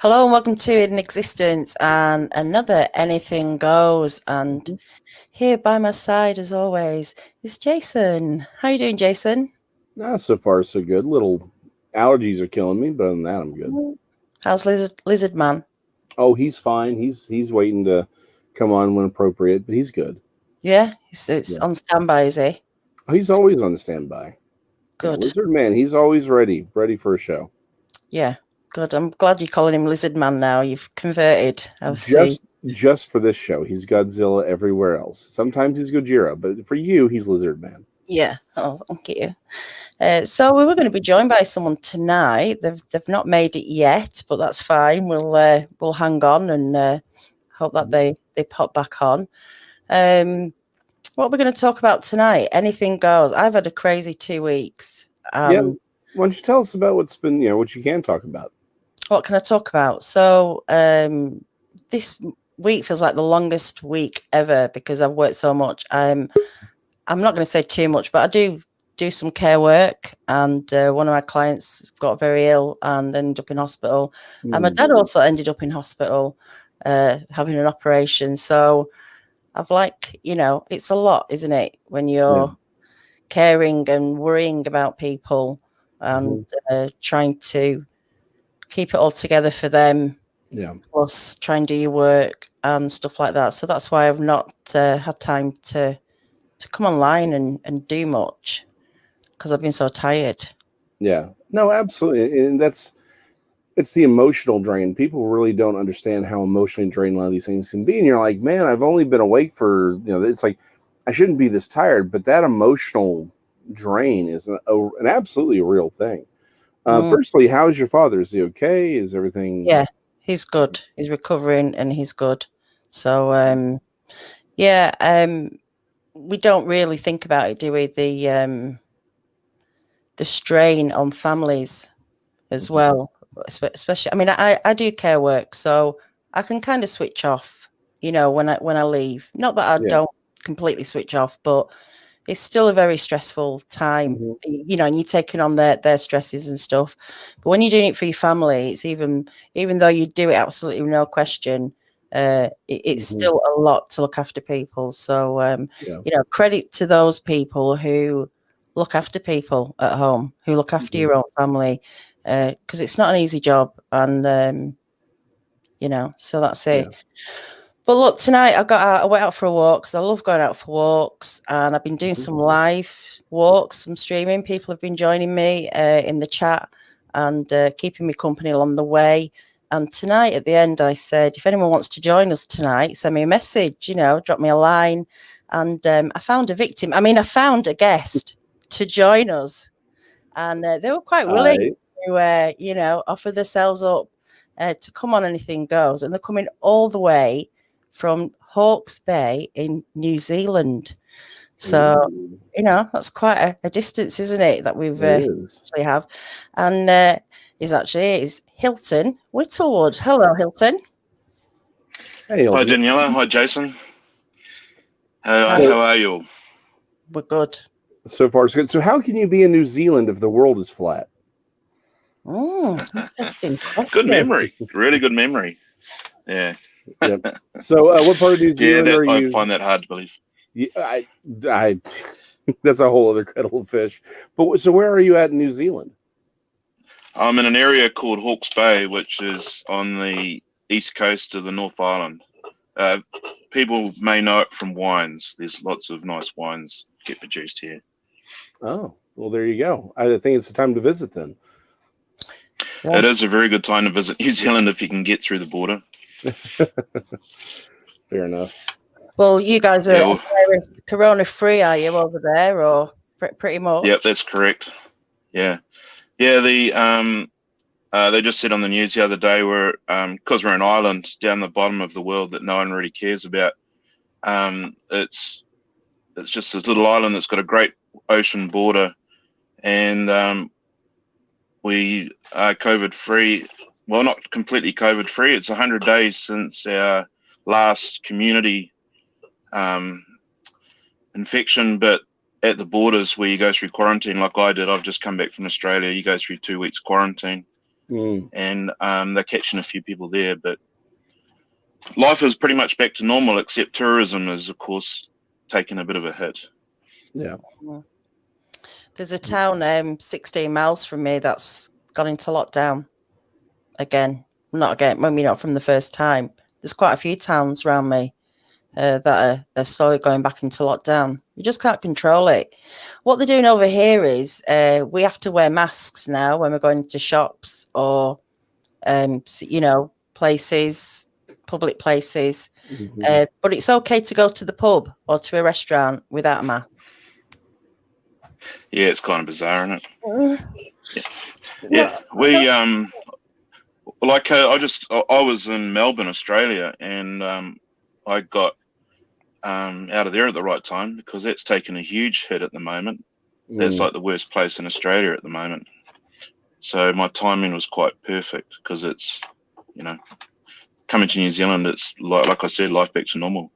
Hello and welcome to In Existence and another Anything Goes. And here by my side, as always, is Jason. How you doing, Jason? So far so good. Little allergies are killing me, but other than that, I'm good. How's Lizard Man? Oh, he's fine. He's waiting to come on when appropriate, but he's good. Yeah, it's Yeah. on standby, is he? Oh, he's always on standby. Yeah, Good. Lizard Man. He's always ready for a show. Yeah, good. I'm glad you're calling him Lizard Man now. You've converted. I see. Just for this show, he's Godzilla everywhere else. Sometimes he's Gojira, but for you, he's Lizard Man. Yeah. Oh, thank you. So we were going to be joined by someone tonight. They've not made it yet, but that's fine. We'll hang on and hope that they pop back on. What we're going to talk about tonight? Anything goes. I've had a crazy 2 weeks. Yeah. Why don't you tell us about what's been, what you can talk about? What can I talk about? So this week feels like the longest week ever because I've worked so much. I'm not going to say too much, but I do some care work, and one of my clients got very ill and ended up in hospital. And my dad also ended up in hospital having an operation. So I've it's a lot, isn't it, when you're caring and worrying about people and trying to keep it all together for them. Yeah. Plus try and do your work and stuff like that. So that's why I've not had time to come online and do much because I've been so tired. Yeah. No, absolutely. And it's the emotional drain. People really don't understand how emotionally drained a lot of these things can be. And you're like, man, I've only been awake for, it's like, I shouldn't be this tired, but that emotional drain is an absolutely real thing. Firstly, how's your father? Is he okay? Is everything? Yeah, he's good. He's recovering and he's good. So, we don't really think about it, do we? The strain on families as well, especially. I mean, I do care work, so I can kind of switch off, when I leave. Not that I don't completely switch off, but it's still a very stressful time, and you're taking on their stresses and stuff. But when you're doing it for your family, it's even though you do it absolutely no question, it's still a lot to look after people. So, credit to those people who look after people at home, who look after your own family, because it's not an easy job. And, so that's it. Yeah. But look, tonight I went out for a walk because I love going out for walks, and I've been doing some live walks, some streaming. People have been joining me in the chat and keeping me company along the way. And tonight at the end, I said, if anyone wants to join us tonight, send me a message, drop me a line. And I found a victim. I mean, I found a guest to join us, and they were quite willing to, offer themselves up to come on Anything Goes. And they're coming all the way from Hawke's Bay in New Zealand. So, that's quite a distance, isn't it, that we've actually have. And is Hilton Whittlewood. Hello, Hilton. Hey, Hilton. Hi, Daniela. Hi, Jason. How are you all? We're good. So far, so good. So how can you be in New Zealand if the world is flat? Interesting. Good memory. Really good memory. Yeah. Yep. So what part of New Zealand are you? I find that hard to believe. Yeah, I that's a whole other kettle of fish. But so where are you at in New Zealand? I'm in an area called Hawke's Bay, which is on the east coast of the North Island. People may know it from wines. There's lots of nice wines get produced here. Oh, well, there you go. I think it's the time to visit then. Yeah. It is a very good time to visit New Zealand if you can get through the border. Fair enough. Well, you guys are corona-free, are you, over there, or pretty much? Yep, that's correct. Yeah. Yeah, they just said on the news the other day because we're an island down the bottom of the world that no one really cares about. It's just this little island that's got a great ocean border, and we are COVID-free. Well, not completely COVID-free. It's 100 days since our last community infection, but at the borders where you go through quarantine, like I did, I've just come back from Australia. You go through 2 weeks quarantine. and they're catching a few people there. But life is pretty much back to normal, except tourism is, of course, taking a bit of a hit. Yeah. There's a town 16 miles from me that's gone into lockdown again. Maybe not from the first time. There's quite a few towns around me that are slowly going back into lockdown. You just can't control it. What they're doing over here is we have to wear masks now when we're going to shops or, places, public places. But it's okay to go to the pub or to a restaurant without a mask. Yeah, it's kind of bizarre, isn't it? Yeah. We I was in Melbourne, Australia, and I got out of there at the right time because that's taken a huge hit at the moment. That's like the worst place in Australia at the moment. So my timing was quite perfect because it's, coming to New Zealand, it's like I said, life back to normal.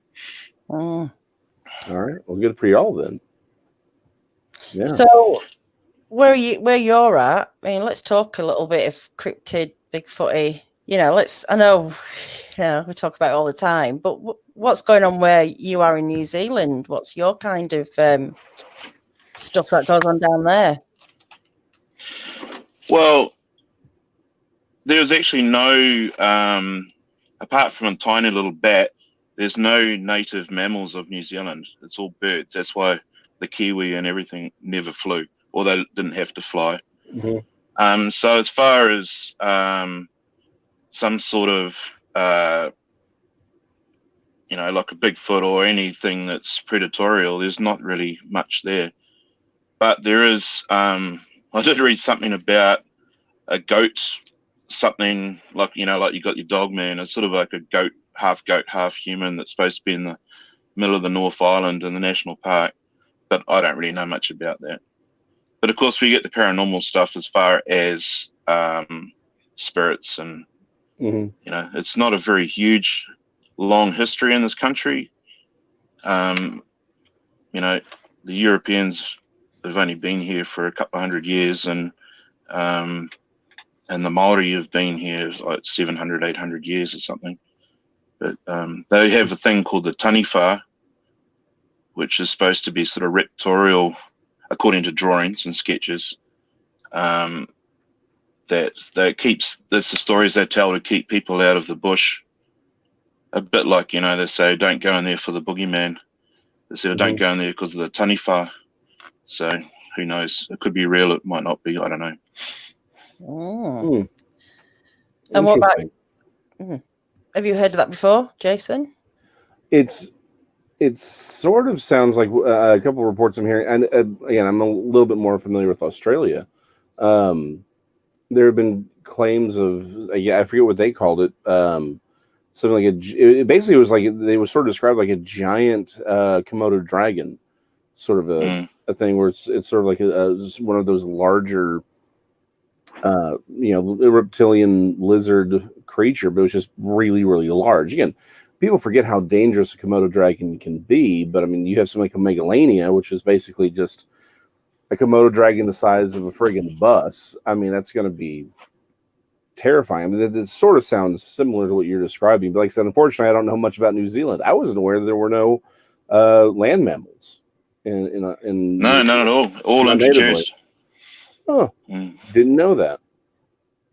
All right. Well, good for y'all then. Yeah. So where you're at, I mean, let's talk a little bit of cryptid, Bigfooty. I know we talk about it all the time, but what's going on where you are in New Zealand? What's your kind of stuff that goes on down there? Well, there's actually no, apart from a tiny little bat, there's no native mammals of New Zealand. It's all birds. That's why the kiwi and everything never flew, or they didn't have to fly. So as far as some sort of, like a Bigfoot or anything that's predatorial, there's not really much there. But there is, I did read something about a goat, something like, like you got your dog man, it's sort of like a goat, half human that's supposed to be in the middle of the North Island in the national park. But I don't really know much about that. But of course, we get the paranormal stuff as far as spirits, and it's not a very huge, long history in this country. The Europeans have only been here for a couple of 100 years, and the Maori have been here like 700, 800 years or something. But they have a thing called the taniwha, which is supposed to be sort of reptilian, according to drawings and sketches. That's the stories they tell to keep people out of the bush. A bit like, they say, don't go in there for the boogeyman. They say, don't go in there because of the taniwha. So who knows? It could be real. It might not be. I don't know. And what about? Have you heard of that before, Jason? It sort of sounds like a couple of reports I'm hearing, and again, I'm a little bit more familiar with Australia. There have been claims of, I forget what they called it, something like it basically was like, they were sort of described like a giant Komodo dragon, sort of a thing where it's sort of like one of those larger, reptilian lizard creature, but it was just really, really large. Again, people forget how dangerous a Komodo dragon can be, but I mean, you have something like a Megalania, which is basically just a Komodo dragon the size of a friggin' bus. I mean, that's going to be terrifying. I mean, it sort of sounds similar to what you're describing, but like I said, unfortunately, I don't know much about New Zealand. I wasn't aware that there were no land mammals in No, not at all. All introduced. Oh, didn't know that.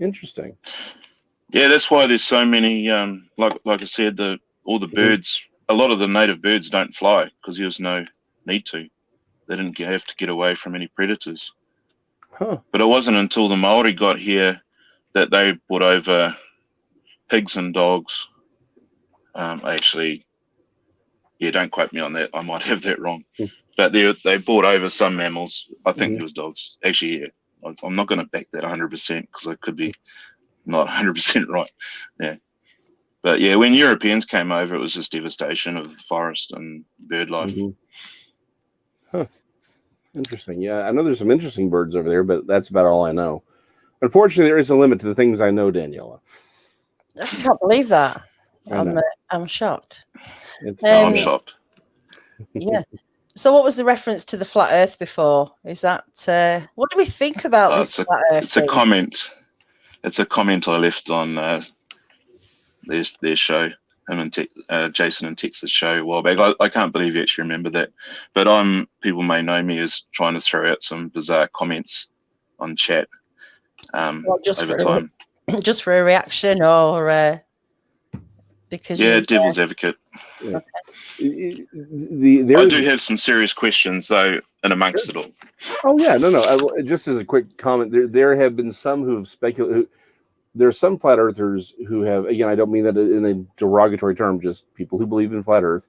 Interesting. Yeah, that's why there's so many. Like I said, all the birds. A lot of the native birds don't fly because there's no need to. They didn't have to get away from any predators. But it wasn't until the Maori got here that they brought over pigs and dogs. Actually, don't quote me on that. I might have that wrong. But they brought over some mammals. I think it was dogs. Actually, yeah. I'm not going to back that 100% because I could be not 100% right. Yeah. But yeah, when Europeans came over, it was just devastation of the forest and bird life. Interesting. Yeah, I know there's some interesting birds over there, but that's about all I know. Unfortunately, there is a limit to the things I know, Daniela. I can't believe that. I'm shocked. I'm shocked. Yeah. So what was the reference to the flat earth before? Is that what do we think about this flat earth? It's a comment. It's a comment I left on their show. Him and Jason and Texas show a while back. I can't believe you actually remember that. But people may know me as trying to throw out some bizarre comments on chat over time. Just for a reaction, or because devil's advocate. Yeah. Okay. I do have some serious questions though, in amongst it all. Oh yeah, no. Just as a quick comment, there have been some who have speculated. There are some flat earthers who have, again, I don't mean that in a derogatory term, just people who believe in flat Earth,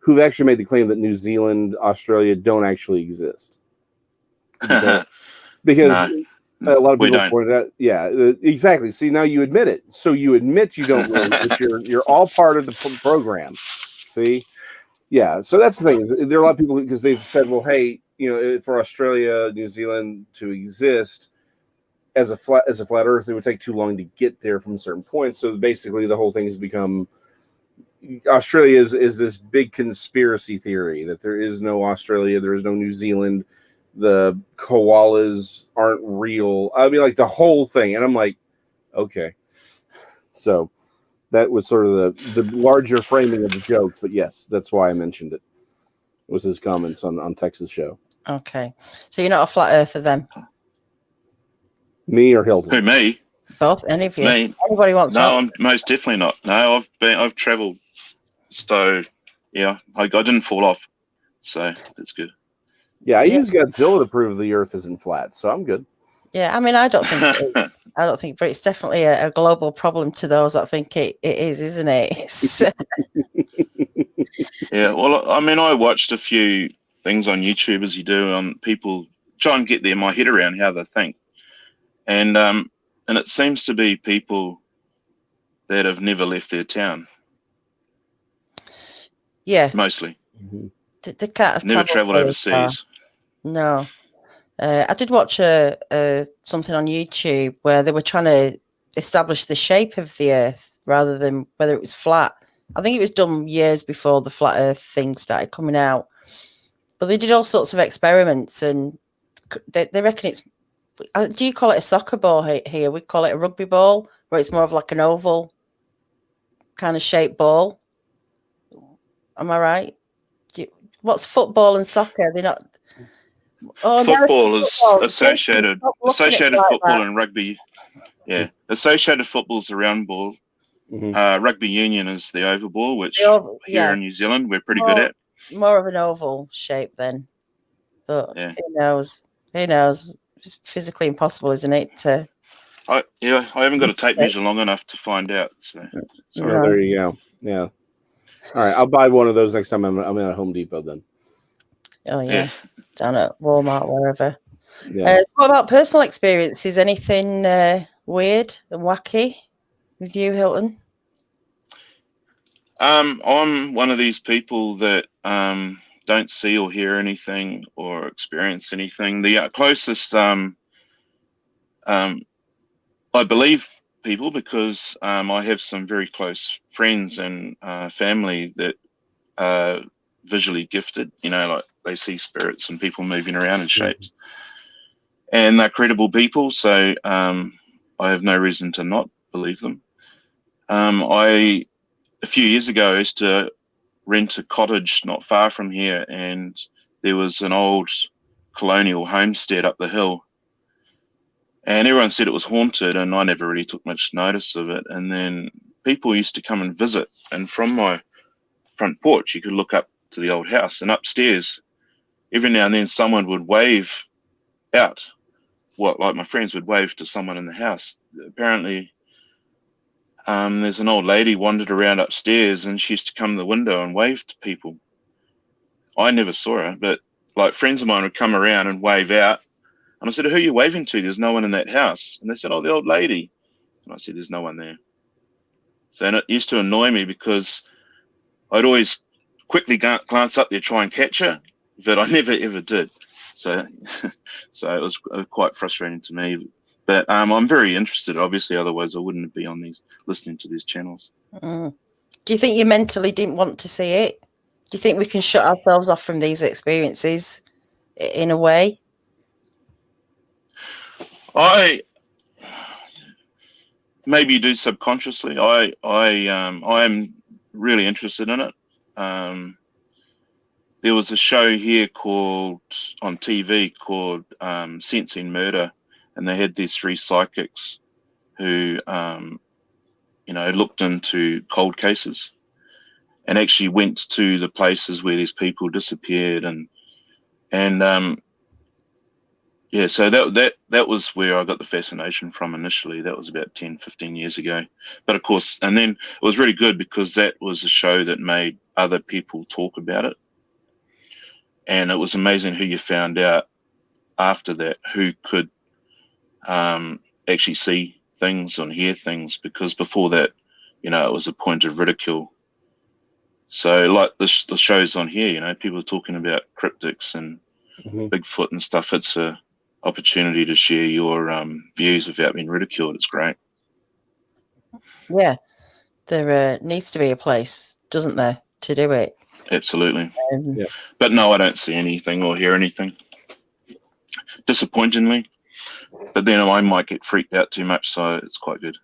who've actually made the claim that New Zealand, Australia don't actually exist. Because a lot of people pointed out, exactly. See, now you admit it. So you admit you don't really, but you're all part of the program. See? Yeah. So that's the thing. There are a lot of people because they've said, well, hey, for Australia, New Zealand to exist as a flat Earth, it would take too long to get there from certain points. So basically, the whole thing has become Australia is this big conspiracy theory that there is no Australia, there is no New Zealand, the koalas aren't real. I mean, like the whole thing, and I'm like, okay. So that was sort of the larger framing of the joke, but yes, that's why I mentioned it. It was his comments on Texas show. Okay, so you're not a flat earther then? Me or Hilton? Who, me? Both, any of you? Me? Anybody wants? No, I'm most definitely not. No, I've travelled, so yeah, I didn't fall off, so that's good. Yeah, I use Godzilla to prove the Earth isn't flat, so I'm good. Yeah, I mean, I don't think, but it's definitely a global problem to those that think it is, isn't it? Yeah, well, I mean, I watched a few things on YouTube as you do on people try and get my head around how they think. And it seems to be people that have never left their town. Yeah, mostly. Mm-hmm. They can't have never travelled overseas. No, I did watch something on YouTube where they were trying to establish the shape of the Earth rather than whether it was flat. I think it was done years before the flat Earth thing started coming out, but they did all sorts of experiments, and they reckon it's. Do you call it a soccer ball here? We call it a rugby ball, where it's more of like an oval kind of shaped ball. Am I right? What's football and soccer? They're not. Oh, football is associated football that. and rugby. Yeah, associated football is the round ball. Mm-hmm. Rugby union is the oval ball, which here in New Zealand we're pretty good at. More of an oval shape then, but who knows? Who knows? It's physically impossible, isn't it? I haven't got a tape measure long enough to find out. So there you go. Yeah. All right, I'll buy one of those next time I'm at Home Depot then. Oh yeah. Down at Walmart, wherever. Yeah. So what about personal experiences? Anything weird and wacky with you, Hilton? I'm one of these people that don't see or hear anything or experience anything. The closest, I believe people because I have some very close friends and family that are visually gifted, like they see spirits and people moving around in shapes. And they're credible people, so I have no reason to not believe them. A few years ago, I used to rent a cottage not far from here, and there was an old colonial homestead up the hill. And everyone said it was haunted, and I never really took much notice of it. And then people used to come and visit, and from my front porch, you could look up to the old house. And upstairs, every now and then, someone would wave out. Like my friends would wave to someone in the house. Apparently, there's an old lady wandered around upstairs, and she used to come to the window and wave to people. I never saw her, but like friends of mine would come around and wave out. And I said, who are you waving to? There's no one in that house. And they said, oh, the old lady. And I said, there's no one there. So and it used to annoy me because I'd always quickly glance up there, try and catch her, but I never ever did. So it was quite frustrating to me. But I'm very interested, obviously, otherwise I wouldn't be on listening to these channels. Do you think you mentally didn't want to see it? Do you think we can shut ourselves off from these experiences in a way? maybe you do subconsciously. I am really interested in it. There was a show here on TV called Sensing Murder, and they had these 3 psychics who, looked into cold cases and actually went to the places where these people disappeared, so that was where I got the fascination from initially. That was about 10, 15 years ago. But of course, and then it was really good because that was a show that made other people talk about it. And it was amazing who you found out after that, who could actually see things and hear things, because before that, it was a point of ridicule. So like the shows on here, people are talking about cryptics and Bigfoot and stuff. It's a opportunity to share your views without being ridiculed. It's great. Yeah, there needs to be a place, doesn't there, to do it? Absolutely. Yeah. But no, I don't see anything or hear anything, disappointingly. But then I might get freaked out too much, so it's quite good.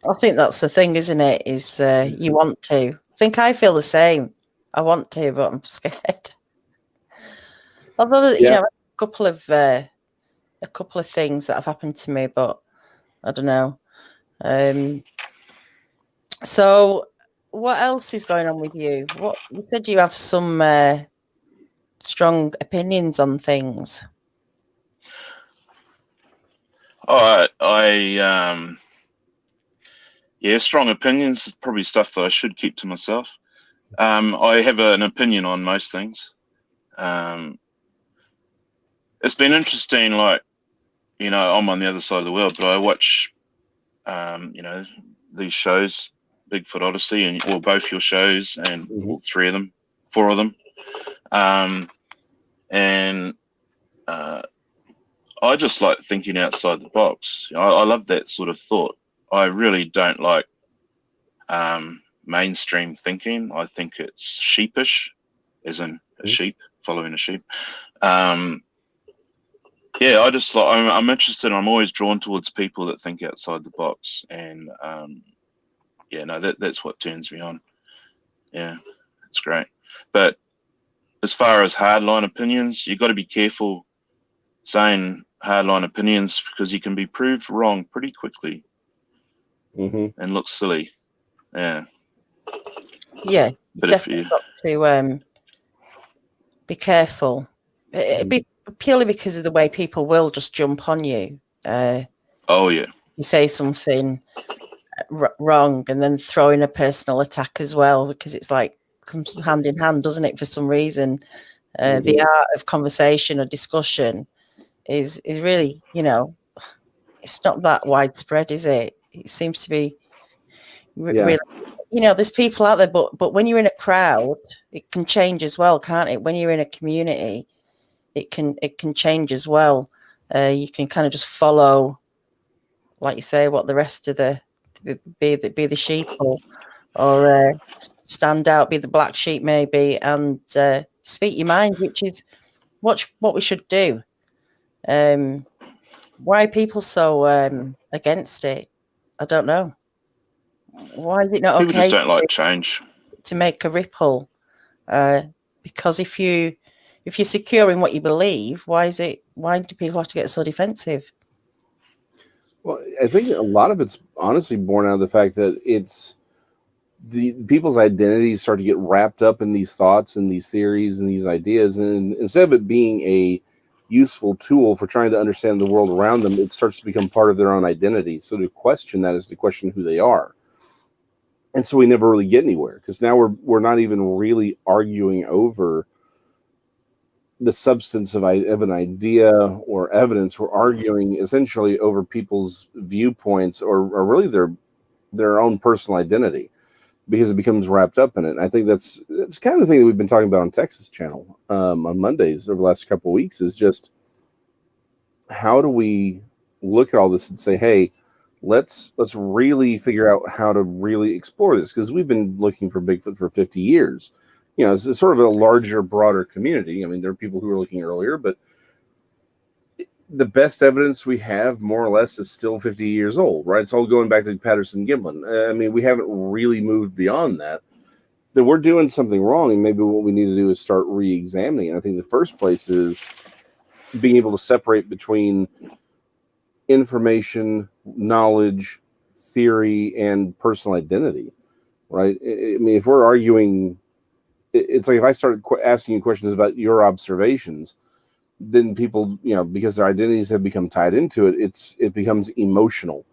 I think that's the thing, isn't it? Is you want to. I think I feel the same. I want to, but I'm scared. Although, a couple of things that have happened to me, but I don't know. So, what else is going on with you? You said you have some strong opinions on things. Strong opinions is probably stuff that I should keep to myself. I have an opinion on most things. It's been interesting, like, I'm on the other side of the world, but I watch, these shows, Bigfoot ODYSSEY, or both your shows, and all 4 of them. I just like thinking outside the box. I love that sort of thought. I really don't like mainstream thinking. I think it's sheepish, as in a sheep following a sheep. I just like, I'm interested. I'm always drawn towards people that think outside the box, and that's what turns me on. Yeah, it's great. But as far as hardline opinions, you've got to be careful saying hardline opinions, because you can be proved wrong pretty quickly and look silly. Yeah. Yeah, but definitely got to be careful. Purely because of the way people will just jump on you. You say something wrong and then throw in a personal attack as well, because it's like comes hand in hand, doesn't it? For some reason, the art of conversation or discussion is really, it's not that widespread, is it? It seems to be really, there's people out there, but when you're in a crowd, it can change as well, can't it? When you're in a community, it can change as well. You can kind of just follow, like you say, what the rest of be the sheep or stand out, be the black sheep maybe, and speak your mind, which is what we should do. Why are people so against it? I don't know. Why is it not people okay? Just don't like change. To make a ripple, because if you're secure in what you believe, why do people have to get so defensive? Well, I think a lot of it's honestly born out of the fact that it's the people's identities start to get wrapped up in these thoughts and these theories and these ideas, and instead of it being a useful tool for trying to understand the world around them, it starts to become part of their own identity. So to question that is to question who they are, and so we never really get anywhere, because now we're not even really arguing over the substance of an idea or evidence. We're arguing essentially over people's viewpoints or really their own personal identity, because it becomes wrapped up in it. And I think that's kind of the thing that we've been talking about on Texas Channel on Mondays over the last couple of weeks, is just how do we look at all this and say, hey, let's really figure out how to really explore this, because we've been looking for Bigfoot for 50 years. It's sort of a larger, broader community. I mean, there are people who were looking earlier, but the best evidence we have, more or less, is still 50 years old, right? It's all going back to Patterson-Gimlin. I mean, we haven't really moved beyond that. That we're doing something wrong, and maybe what we need to do is start re-examining. And I think the first place is being able to separate between information, knowledge, theory, and personal identity, right? I mean, if we're arguing, it's like if I started asking you questions about your observations, then people, because their identities have become tied into it, it becomes emotional.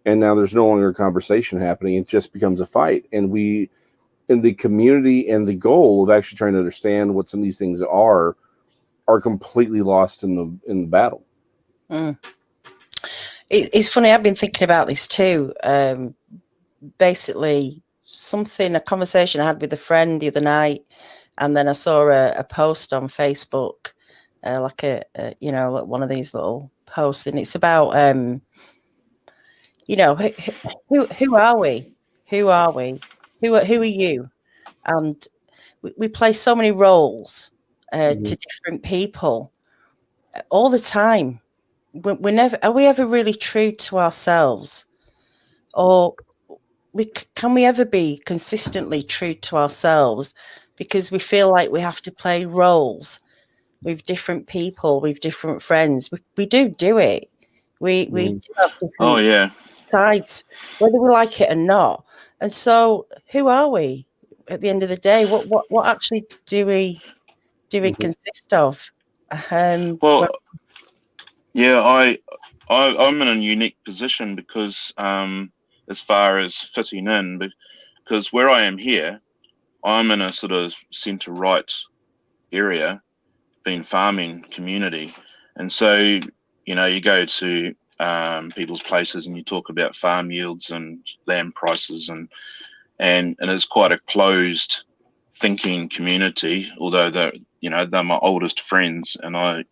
And now there's no longer a conversation happening. It just becomes a fight. And we, in the community and the goal of actually trying to understand what some of these things are completely lost in the battle. It's funny. I've been thinking about this too. Basically, a conversation I had with a friend the other night, and then I saw a post on Facebook, like one of these little posts, and it's about, who are we? Who are we? Who are you? And we play so many roles to different people all the time. Are we ever really true to ourselves, or can we ever be consistently true to ourselves? Because we feel like we have to play roles with different people, with different friends. We do it. We do have different sides, whether we like it or not. And so, who are we at the end of the day? What actually do we consist of? Well, yeah, I'm in a unique position because as far as fitting in, because where I am here, I'm in a sort of centre right area, being farming community, and so you go to people's places and you talk about farm yields and land prices, and it's quite a closed thinking community, although they're my oldest friends, and I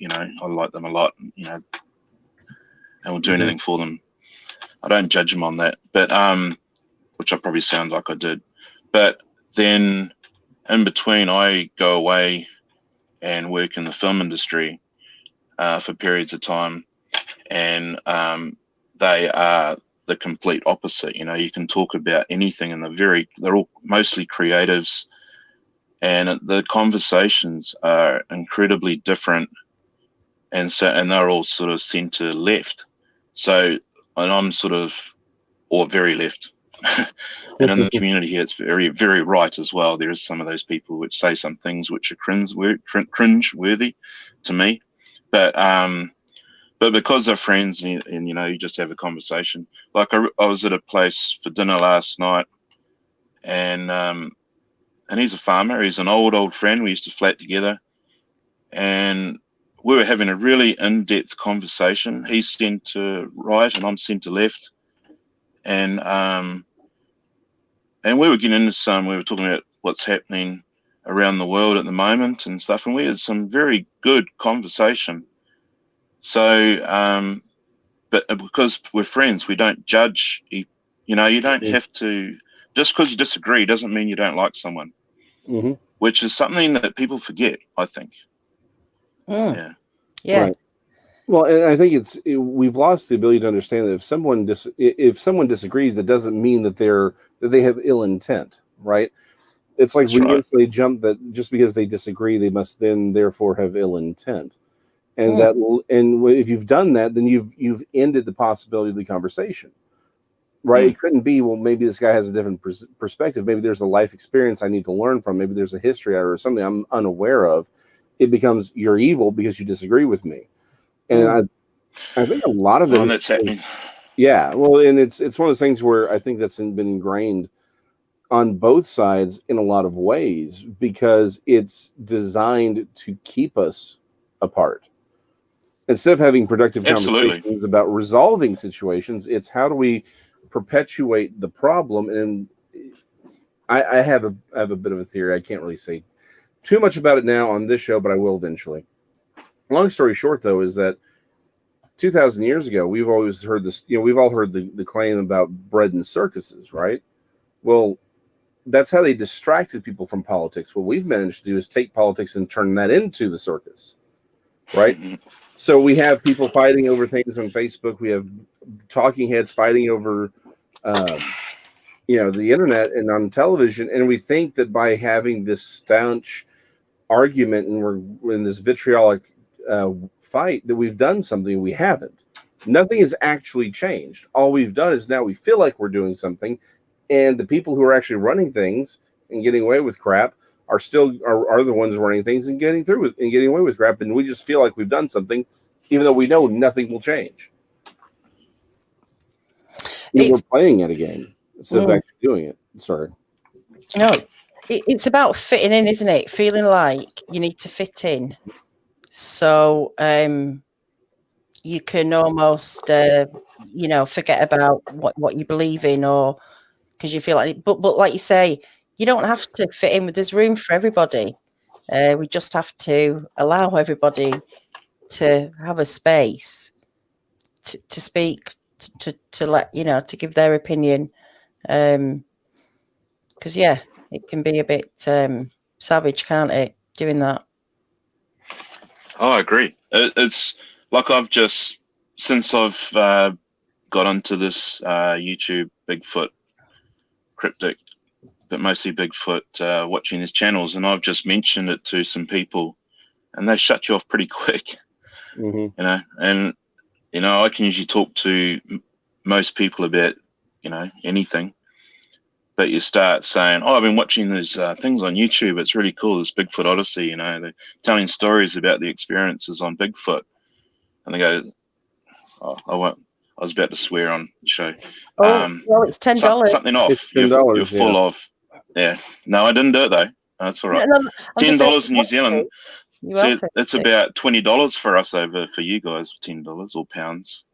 like them a lot, and will do anything for them. I don't judge them on that, but which I probably sound like I did. But then in between, I go away and work in the film industry for periods of time, and they are the complete opposite. You can talk about anything, and they're all mostly creatives, and the conversations are incredibly different, and they're all sort of center left. So, and I'm sort of, or very left. And in the community here, it's very, very right as well. There is some of those people which say some things which are cringe-worthy to me, but because they're friends, and you just have a conversation. Like I was at a place for dinner last night, and he's a farmer. He's an old friend. We used to flat together, and we were having a really in-depth conversation. He's centre right and I'm centre left, and we were getting into we were talking about what's happening around the world at the moment and stuff, and we had some very good conversation. So, but because we're friends, we don't judge. You don't have to, just because you disagree doesn't mean you don't like someone, which is something that people forget, I think. Yeah. Right. Well, and I think we've lost the ability to understand that if someone disagrees, that doesn't mean that they have ill intent, right? It's like we instantly jump that just because they disagree, they must then therefore have ill intent, and if you've done that, then you've ended the possibility of the conversation, right? It couldn't be, well, maybe this guy has a different perspective. Maybe there's a life experience I need to learn from. Maybe there's a history or something I'm unaware of. It becomes you're evil because you disagree with me. And I think a lot of it that's happening. Yeah, well, and it's one of those things where I think that's been ingrained on both sides in a lot of ways, because it's designed to keep us apart. Instead of having productive conversations about resolving situations, it's how do we perpetuate the problem. And I have a bit of a theory. I can't really say too much about it now on this show, but I will eventually. Long story short, though, is that 2,000 years ago, we've always heard this, we've all heard the claim about bread and circuses, right? Well, that's how they distracted people from politics. What we've managed to do is take politics and turn that into the circus, right? So we have people fighting over things on Facebook. We have talking heads fighting over, the internet and on television. And we think that by having this staunch argument and we're in this vitriolic fight that we've done something. We haven't. Nothing has actually changed. All we've done is now we feel like we're doing something, and the people who are actually running things and getting away with crap are the ones running things and getting away with crap, and we just feel like we've done something, even though we know nothing will change. We're playing at a game instead of actually doing it. Sorry. No, it's about fitting in, isn't it? Feeling like you need to fit in. So you can almost, forget about what you believe in, or because you feel like. But like you say, you don't have to fit in. There's room for everybody. We just have to allow everybody to have a space to speak, to let to give their opinion. Because it can be a bit savage, can't it? Doing that. Oh, I agree. It's like since I've got into this YouTube Bigfoot cryptic, but mostly Bigfoot, watching these channels, and I've just mentioned it to some people, and they shut you off pretty quick. Mm-hmm. And I can usually talk to most people about anything. But you start saying, "Oh, I've been watching these things on YouTube. It's really cool. This Bigfoot Odyssey. They're telling stories about the experiences on Bigfoot." And they go, "Oh, I won't. I was about to swear on the show." Oh, well, it's $10. Something off. It's $10. You're full of. Yeah. No, I didn't do it though. That's all right. No, $10 in New Zealand. So it's about $20 for us over for you guys. $10 or pounds.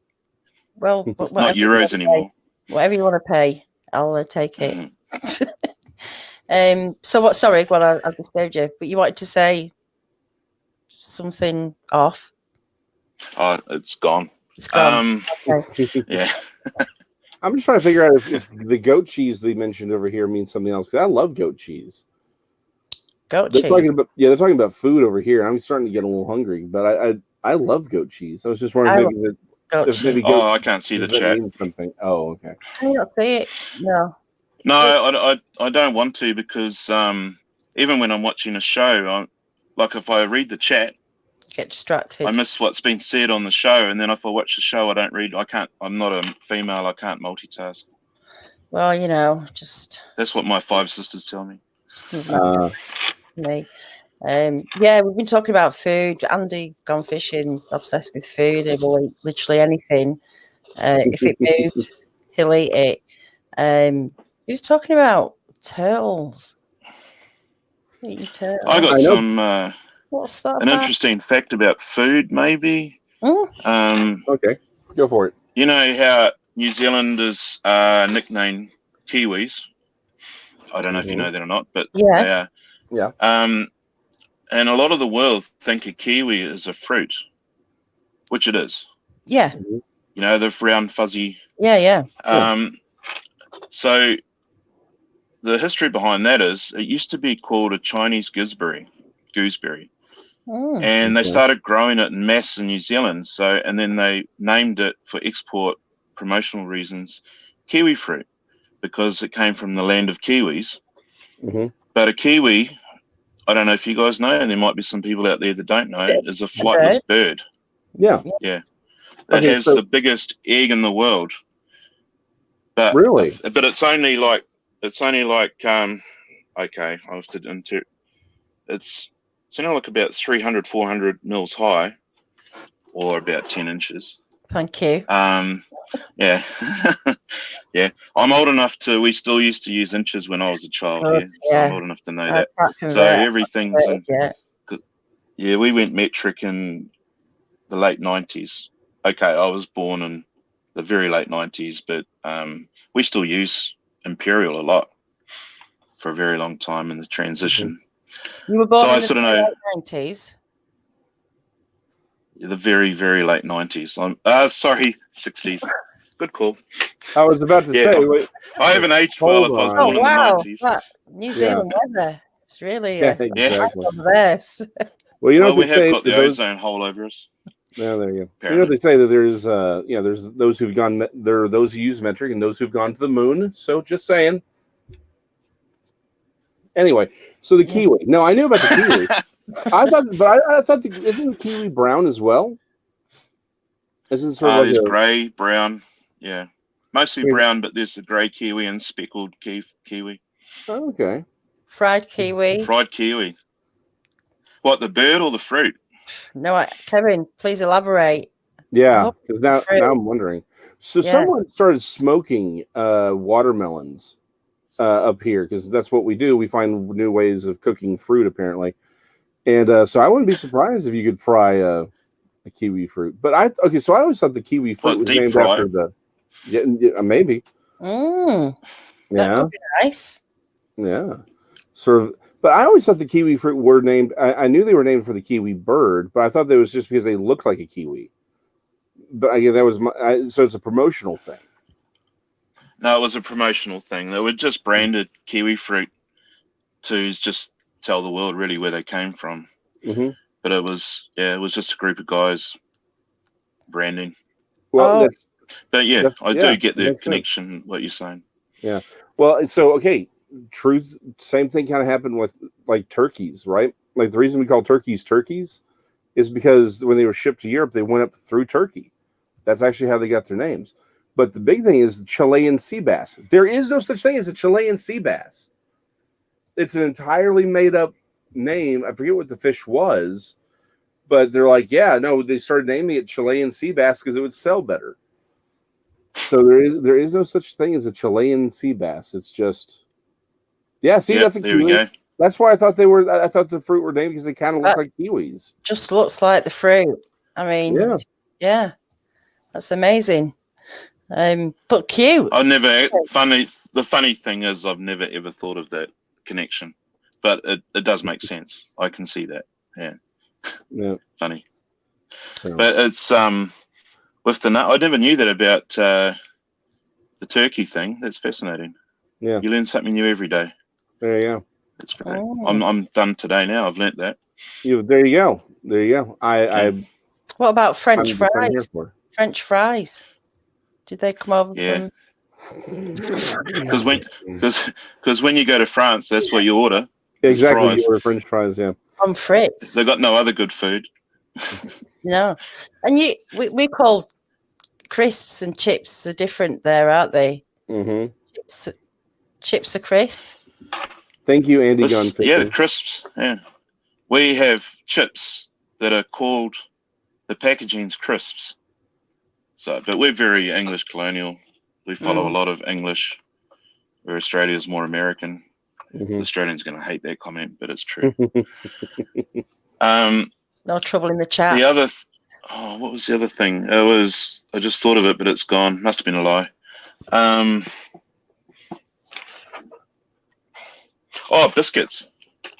Well, not euros anymore. Whatever you want to pay. I'll take it. So what? Sorry, I disturbed you, but you wanted to say something off. Oh, it's gone. It's gone. Okay. Yeah. I'm just trying to figure out if the goat cheese they mentioned over here means something else, because I love goat cheese. They're talking about food over here. I'm starting to get a little hungry, but I love goat cheese. I was just wondering I can't see the chat. Something. Oh, okay. Can you not see it? No. No, I don't want to, because even when I'm watching a show, if I read the chat, get distracted. I miss what's been said on the show, and then if I watch the show, I don't read. I can't. I'm not a female. I can't multitask. Well, just that's what my 5 sisters tell me. Me. We've been talking about food. Andy gone fishing, obsessed with food. He will eat literally anything. If it moves, he'll eat it. He was talking about turtles. Eating turtles. I got some. What's that? An interesting fact about food, maybe. Okay, go for it. You know how New Zealanders are nicknamed Kiwis? I don't know if you know that or not, but they are. Yeah. And a lot of the world think a kiwi is a fruit, which it is. Yeah. The round, fuzzy. Yeah. So the history behind that is it used to be called a Chinese gooseberry. And they started growing it in mass in New Zealand. And then they named it, for export promotional reasons, Kiwi Fruit, because it came from the land of Kiwis. Mm-hmm. But a kiwi, I don't know if you guys know, and there might be some people out there that don't know, is a flightless bird. Yeah. That has the biggest egg in the world. But really? But it's only like okay, I have to enter. It's only like about 300, 400 mils high, or about 10 inches. Thank you. Yeah. Yeah. I'm old enough we still used to use inches when I was a child. So I'm old enough to know that. So everything's we went metric in the late 90s. Okay, I was born in the very late 90s, but we still use imperial a lot for a very long time in the transition. You were born in the late 90s? The very, very late 90s. Sorry, 60s. Good call. I was about to say. Wait, I haven't aged well if I was born in the 90s. That New Zealand weather. It's really exactly. this. Well, we have got the ozone hole over us. Yeah, there you go. Apparently. You know what they say that there's there's those who've gone, there are those who use metric and those who've gone to the moon. So just saying. Anyway, so the kiwi. No, I knew about the kiwi. I thought, isn't the kiwi brown as well? Isn't it sort of like there's a grey, brown, yeah, mostly brown, but there's the grey kiwi and speckled kiwi. Oh, okay. Fried kiwi. Fried kiwi. What, the bird or the fruit? No, Kevin, please elaborate. Yeah, because now I'm wondering. So someone started smoking watermelons up here because that's what we do. We find new ways of cooking fruit apparently, and so I wouldn't be surprised if you could fry a kiwi fruit. But so I always thought the kiwi fruit was named after the maybe. That could be nice. Yeah, sort of. But I always thought the kiwi fruit were named. I knew they were named for the kiwi bird, but I thought that was just because they looked like a kiwi. But again, that was so it's a promotional thing. No, it was a promotional thing. They were just branded kiwi fruit to just tell the world really where they came from. Mm-hmm. But it was just a group of guys branding. Well, but yeah, I do get the connection. Sense. What you're saying. Yeah. Well, so okay, truth. Same thing kind of happened with like turkeys, right? Like the reason we call turkeys is because when they were shipped to Europe, they went up through Turkey. That's actually how they got their names. But the big thing is the Chilean sea bass. There is no such thing as a Chilean sea bass. It's an entirely made up name. I forget what the fish was, but they're like, they started naming it Chilean sea bass because it would sell better. So there is no such thing as a Chilean sea bass. It's just, that's a there kiwi. We go. That's why I thought the fruit were named because they kind of look like kiwis. Just looks like the fruit. I mean, yeah, that's amazing. But cute. The funny thing is I've never ever thought of that connection, but it does make sense. I can see that. Yeah. Funny. So. But it's with the nut. I never knew that about the turkey thing. That's fascinating. Yeah. You learn something new every day. There you go. That's great. I'm done today now. I've learnt that. There you go. There you go. What about French fries? French fries. Did they come over? Yeah. Because when you go to France, that's what you order. Exactly. You order French fries. Yeah. From Fritz. They got no other good food. No, and we call crisps and chips are different there, aren't they? Mm-hmm. Chips are crisps. Thank you, Andy Gunn. Yeah, crisps. Yeah, we have chips that are called the packaging's crisps. So, but we're very English colonial. We follow a lot of English, where Australia is more American. Mm-hmm. The Australian's going to hate that comment, but it's true. No trouble in the chat. The other, what was the other thing? I just thought of it, but it's gone. Must have been a lie. Biscuits.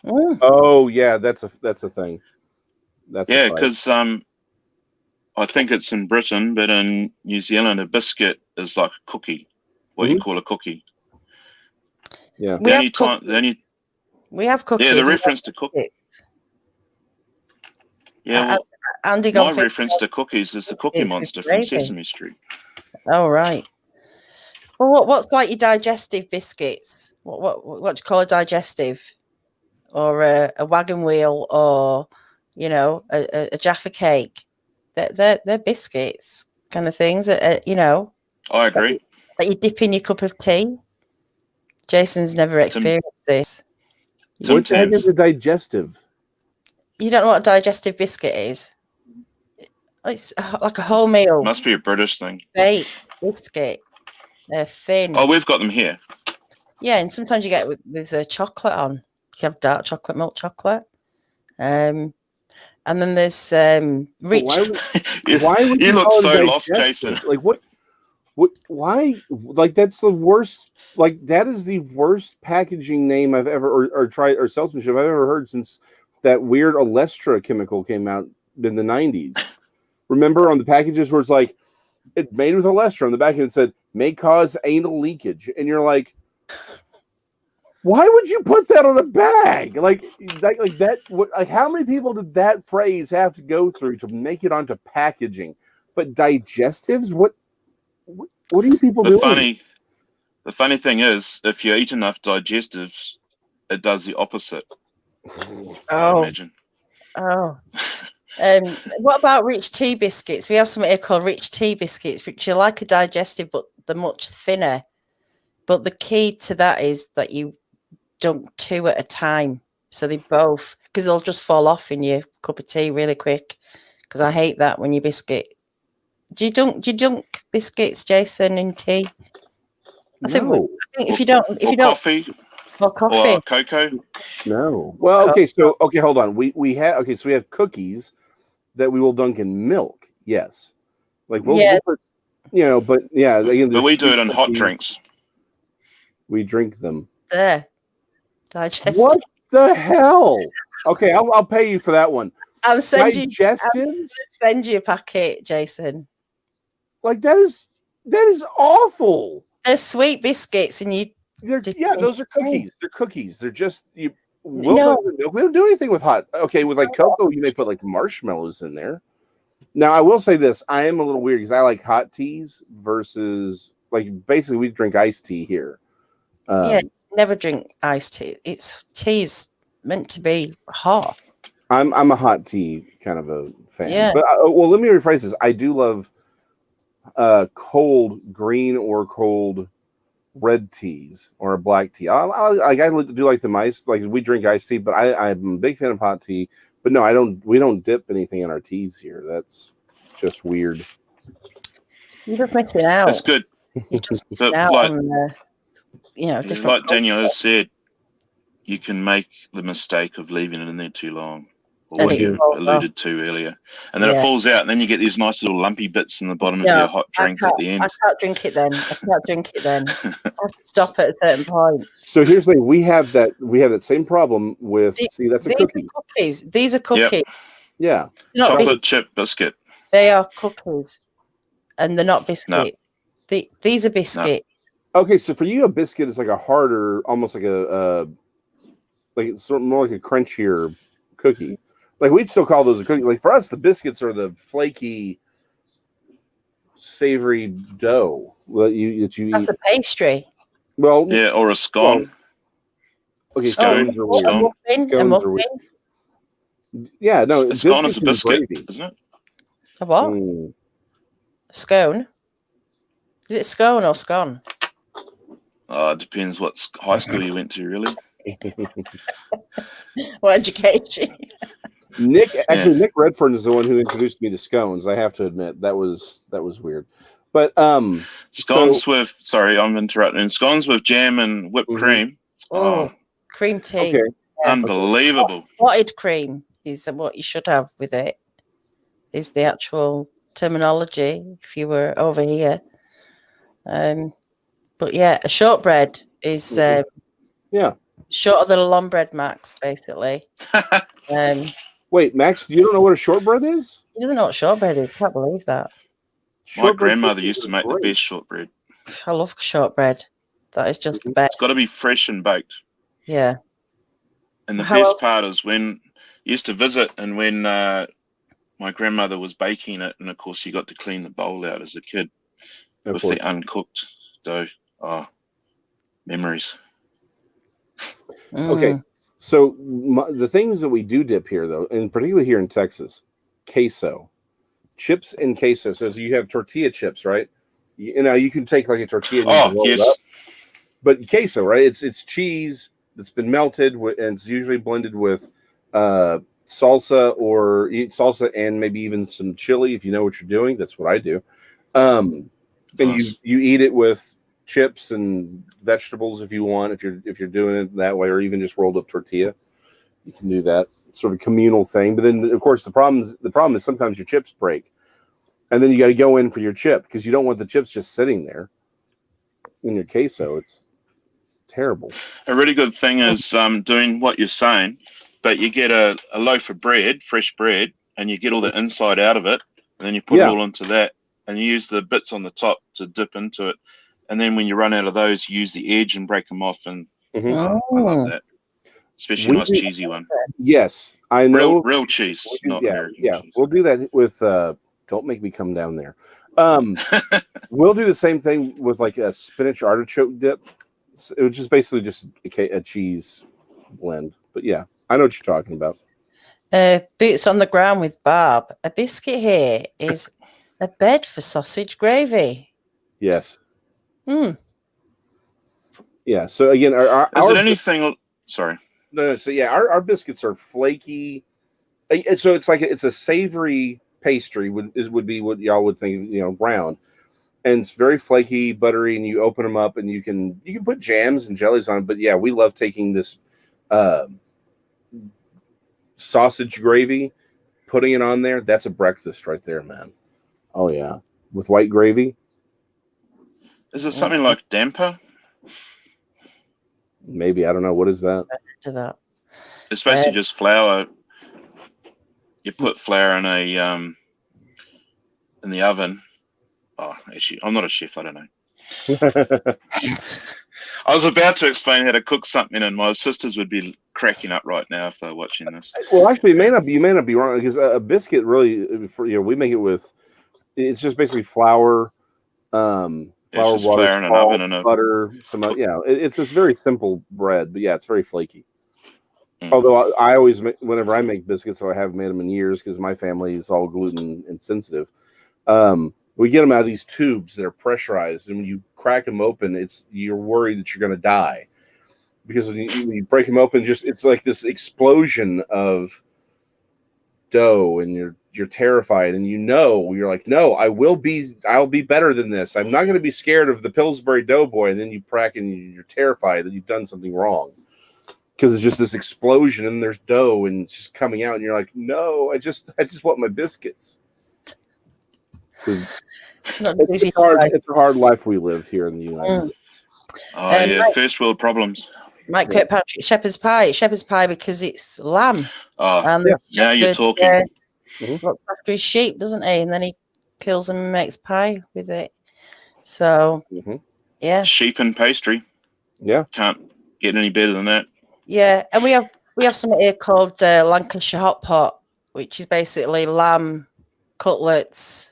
Oh yeah, that's a thing. Because I think it's in Britain, but in New Zealand, a biscuit is like a cookie. What you call a cookie. Yeah. We have cookies. Yeah, the reference to cookies. Yeah, my reference to cookies is the Cookie Monster from Sesame Street. Oh, right. Well, what's like your digestive biscuits? What do you call a digestive? Or a wagon wheel, or a Jaffa cake? They're biscuits kind of things. I agree. That you dip in your cup of tea. Jason's never experienced this. What kind of a digestive? You don't know what a digestive biscuit is? It's like a wholemeal. Must be a British thing. Baked biscuit. They're thin. Oh, we've got them here. Yeah, and sometimes you get it with chocolate on. You have dark chocolate, milk chocolate. And then there's rich. Why would you look so lost, Jason? Like what? Why? Like that's the worst. Like that is the worst packaging name I've ever or tried or salesmanship I've ever heard since that weird Olestra chemical came out in the 90s. Remember on the packages where it's like it's made with Olestra on the back and it said may cause anal leakage, and you're like, Why would you put that on a bag? Like that? Like how many people did that phrase have to go through to make it onto packaging? But digestives, what are you people doing? The funny thing is, if you eat enough digestives, it does the opposite. I imagine. Oh. What about rich tea biscuits? We have something here called rich tea biscuits, which are like a digestive, but they're much thinner. But the key to that is that you dunk 2 at a time. So they both, because they'll just fall off in your cup of tea really quick. Because I hate that when you biscuit. Do you dunk biscuits, Jason, in tea? I think if you don't, coffee or coffee or cocoa. No. Well, okay. So hold on. We have cookies that we will dunk in milk. Yes. Like we'll put, but yeah. Again, but we do it in hot drinks. We drink them. There. Digestives. What the hell? Okay, I'll pay you for that one. I'll send you a packet, Jason. Like that is awful. They're sweet biscuits, and those are cookies. They're cookies. They're just we don't do anything with hot. Okay, with like cocoa, you may put like marshmallows in there. Now, I will say this: I am a little weird because I like hot teas versus like basically we drink iced tea here. Never drink iced tea. Tea's meant to be hot. I'm a hot tea kind of a fan. Yeah. But let me rephrase this. I do love cold green or cold red teas or a black tea. I do like the ice. Like we drink iced tea, but I'm a big fan of hot tea. But no, I don't. We don't dip anything in our teas here. That's just weird. You're just missing out. That's good. You're just missing out on different. Like Daniela said, you can make the mistake of leaving it in there too long, or what you alluded to earlier, and then it falls out, and then you get these nice little lumpy bits in the bottom of your hot drink at the end. I can't drink it then. I have to stop at a certain point. So here's the thing: we have that same problem with. That's a cookie. Cookies. These are cookies. Yep. Yeah. Chocolate chip biscuit. They are cookies, and they're not biscuits. No. These are biscuits. No. Okay, so for you, a biscuit is like a harder, almost like like it's sort of more like a crunchier cookie. Like we'd still call those a cookie. Like for us, the biscuits are the flaky, savory dough that you eat. That's a pastry. Well, yeah, or a scone. Okay, scones are weird. A muffin. Yeah, no, a scone is a biscuit, isn't it? A what? A scone. Is it scone or scone? It depends what high school you went to, really. What education? Nick Redfern is the one who introduced me to scones. I have to admit that was weird. But scones with I'm interrupting. Scones with jam and whipped cream. Oh, cream tea. Okay. Yeah. Unbelievable. Clotted cream is what you should have with it. Is the actual terminology if you were over here. But yeah, a shortbread is shorter than a long bread, Max, basically. Wait, Max, you don't know what a shortbread is? He doesn't know what shortbread is. I can't believe that. My grandmother used to make the best shortbread. I love shortbread. That is just the best. It's got to be fresh and baked. Yeah. And the best part is when you used to visit and when my grandmother was baking it, and of course you got to clean the bowl out as a kid with the uncooked dough. Oh, memories. Okay, so the things that we do dip here, though, and particularly here in Texas, queso, chips and queso. So you have tortilla chips, right? You can take like a tortilla and roll it up. But queso, right? It's cheese that's been melted, and it's usually blended with salsa and maybe even some chili if you know what you're doing. That's what I do. And you eat it with chips and vegetables if you want, if you're doing it that way, or even just rolled up tortilla. You can do that. It's sort of a communal thing. But then of course the problem is sometimes your chips break. And then you got to go in for your chip because you don't want the chips just sitting there in your queso. It's terrible. A really good thing is doing what you're saying, but you get a loaf of bread, fresh bread, and you get all the inside out of it, and then you put it all into that, and you use the bits on the top to dip into it. And then when you run out of those, you use the edge and break them off, and Mhm. I love that, especially a nice cheesy one. Yes, I know. Real cheese, not American cheese. We'll do that with. Don't make me come down there. We'll do the same thing with like a spinach artichoke dip. It was just basically just a cheese blend. But yeah, I know what you're talking about. Boots on the ground with Barb. A biscuit here is a bed for sausage gravy. Yes. Mm. Yeah. So again, is it anything? Sorry. No. So yeah, our biscuits are flaky. So it's like it's a savory pastry. Would be what y'all would think, round, and it's very flaky, buttery, and you open them up and you can put jams and jellies on it. But yeah, we love taking this sausage gravy, putting it on there. That's a breakfast right there, man. Oh yeah, with white gravy. Is it something like damper? Maybe, I don't know. What is that? To that. It's basically just flour. You put flour in in the oven. Oh, actually, I'm not a chef. I don't know. I was about to explain how to cook something, and my sisters would be cracking up right now if they're watching this. Well, actually, you may not be wrong, because a biscuit really, we make it with. It's just basically flour, flour, water, flour in an oven and butter, it's this very simple bread, but yeah, it's very flaky. Although I always whenever I make biscuits, so I haven't made them in years because my family is all gluten insensitive. We get them out of these tubes that are pressurized, and when you crack them open, you're worried that you're going to die, because when you break them open, it's like this explosion of dough, and you're terrified, and you're like, no, I'll be better than this. I'm not going to be scared of the Pillsbury Doughboy. And then you crack and you're terrified that you've done something wrong, because it's just this explosion and there's dough and it's just coming out, and you're like, no, I just want my biscuits. It's a hard life we live here in the United States. Oh yeah, first world problems. Mike Kirkpatrick, shepherd's pie because it's lamb. Oh, and now you're talking. Looks after his sheep, doesn't he? And then he kills them and makes pie with it. So yeah, sheep and pastry. Yeah, can't get any better than that. Yeah, and we have something here called Lancashire hot pot, which is basically lamb cutlets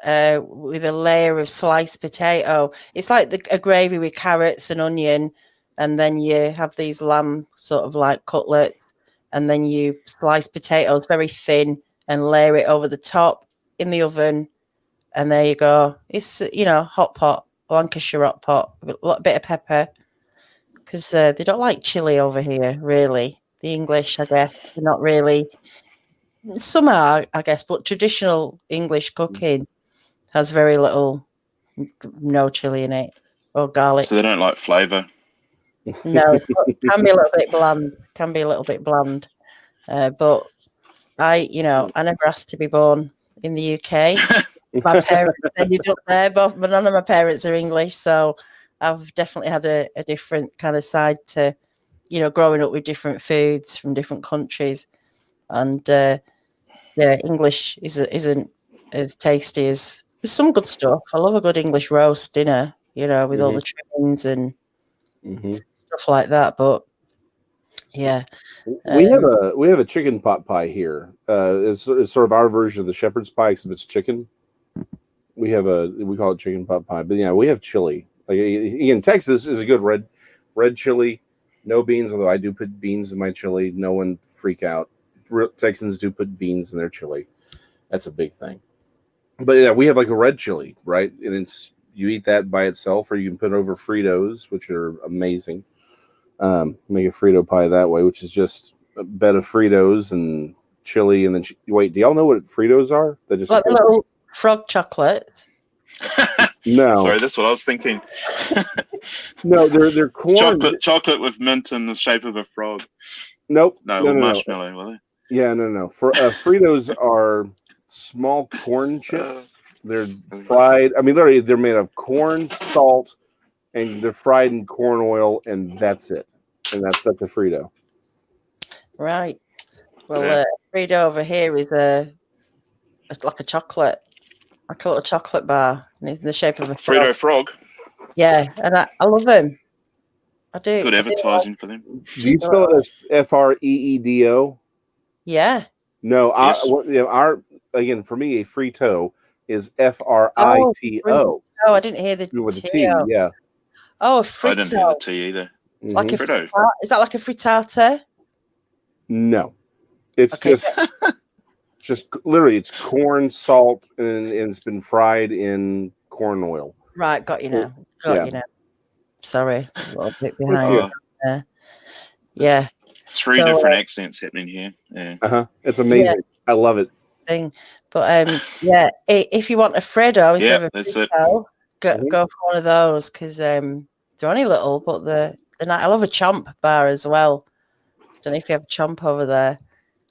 with a layer of sliced potato. It's like a gravy with carrots and onion, and then you have these lamb sort of like cutlets, and then you slice potatoes very thin and layer it over the top in the oven, and there you go. It's hot pot, Lancashire hot pot, with a little bit of pepper, because they don't like chili over here, really. The English, I guess, they're not really. Some are, I guess, but traditional English cooking has very no chili in it or garlic. So they don't like flavour. No, it can be a little bit bland. But I never asked to be born in the UK. My parents ended up there, but none of my parents are English, so I've definitely had a different kind of side to, growing up with different foods from different countries, and English isn't as tasty as. There's some good stuff. I love a good English roast dinner, with all the trimmings and stuff like that. But yeah, we have a chicken pot pie here. It's sort of our version of the shepherd's pie, except it's chicken. We call it chicken pot pie, but yeah, we have chili. Like again, Texas is a good red chili, no beans. Although I do put beans in my chili. No one freak out. Texans do put beans in their chili. That's a big thing. But yeah, we have like a red chili, right? And you eat that by itself, or you can put it over Fritos, which are amazing. Make a Frito pie that way, which is just a bed of Fritos and chili, and then wait. Do y'all know what Fritos are? They're just like little frog chocolates. No, sorry, that's what I was thinking. No, they're corn chocolate with mint in the shape of a frog. Nope. No, marshmallow. Were they? Yeah, no. For Fritos are small corn chips. They're fried. I mean, literally, they're made of corn, salt, and they're fried in corn oil, and that's it. And that's a Frito. Right. Well, Frito over here is like a chocolate, like a little chocolate bar, and it's in the shape of a Frito frog. Yeah, and I love them. I do. Good advertising for them. Do you spell it as Freedo? Yeah. No, Yes. our again for me a frito is Frito. Oh, I didn't hear the with a T. T. Yeah. Oh, a I didn't hear the frito. T either. It's like a Frito. frittata. Is that like a frittata? No, it's Okay. just literally it's corn, salt, and it's been fried in corn oil. Right, got you now. Got you now. Sorry, a little bit behind. Yeah. 3 different accents happening here. Yeah. It's amazing. Yeah. I love it. But yeah, if you want a Freddo instead of a that's Frito, go for one of those because they're only little, but they're nice. I love a chomp bar as well. Don't know if you have a chomp over there.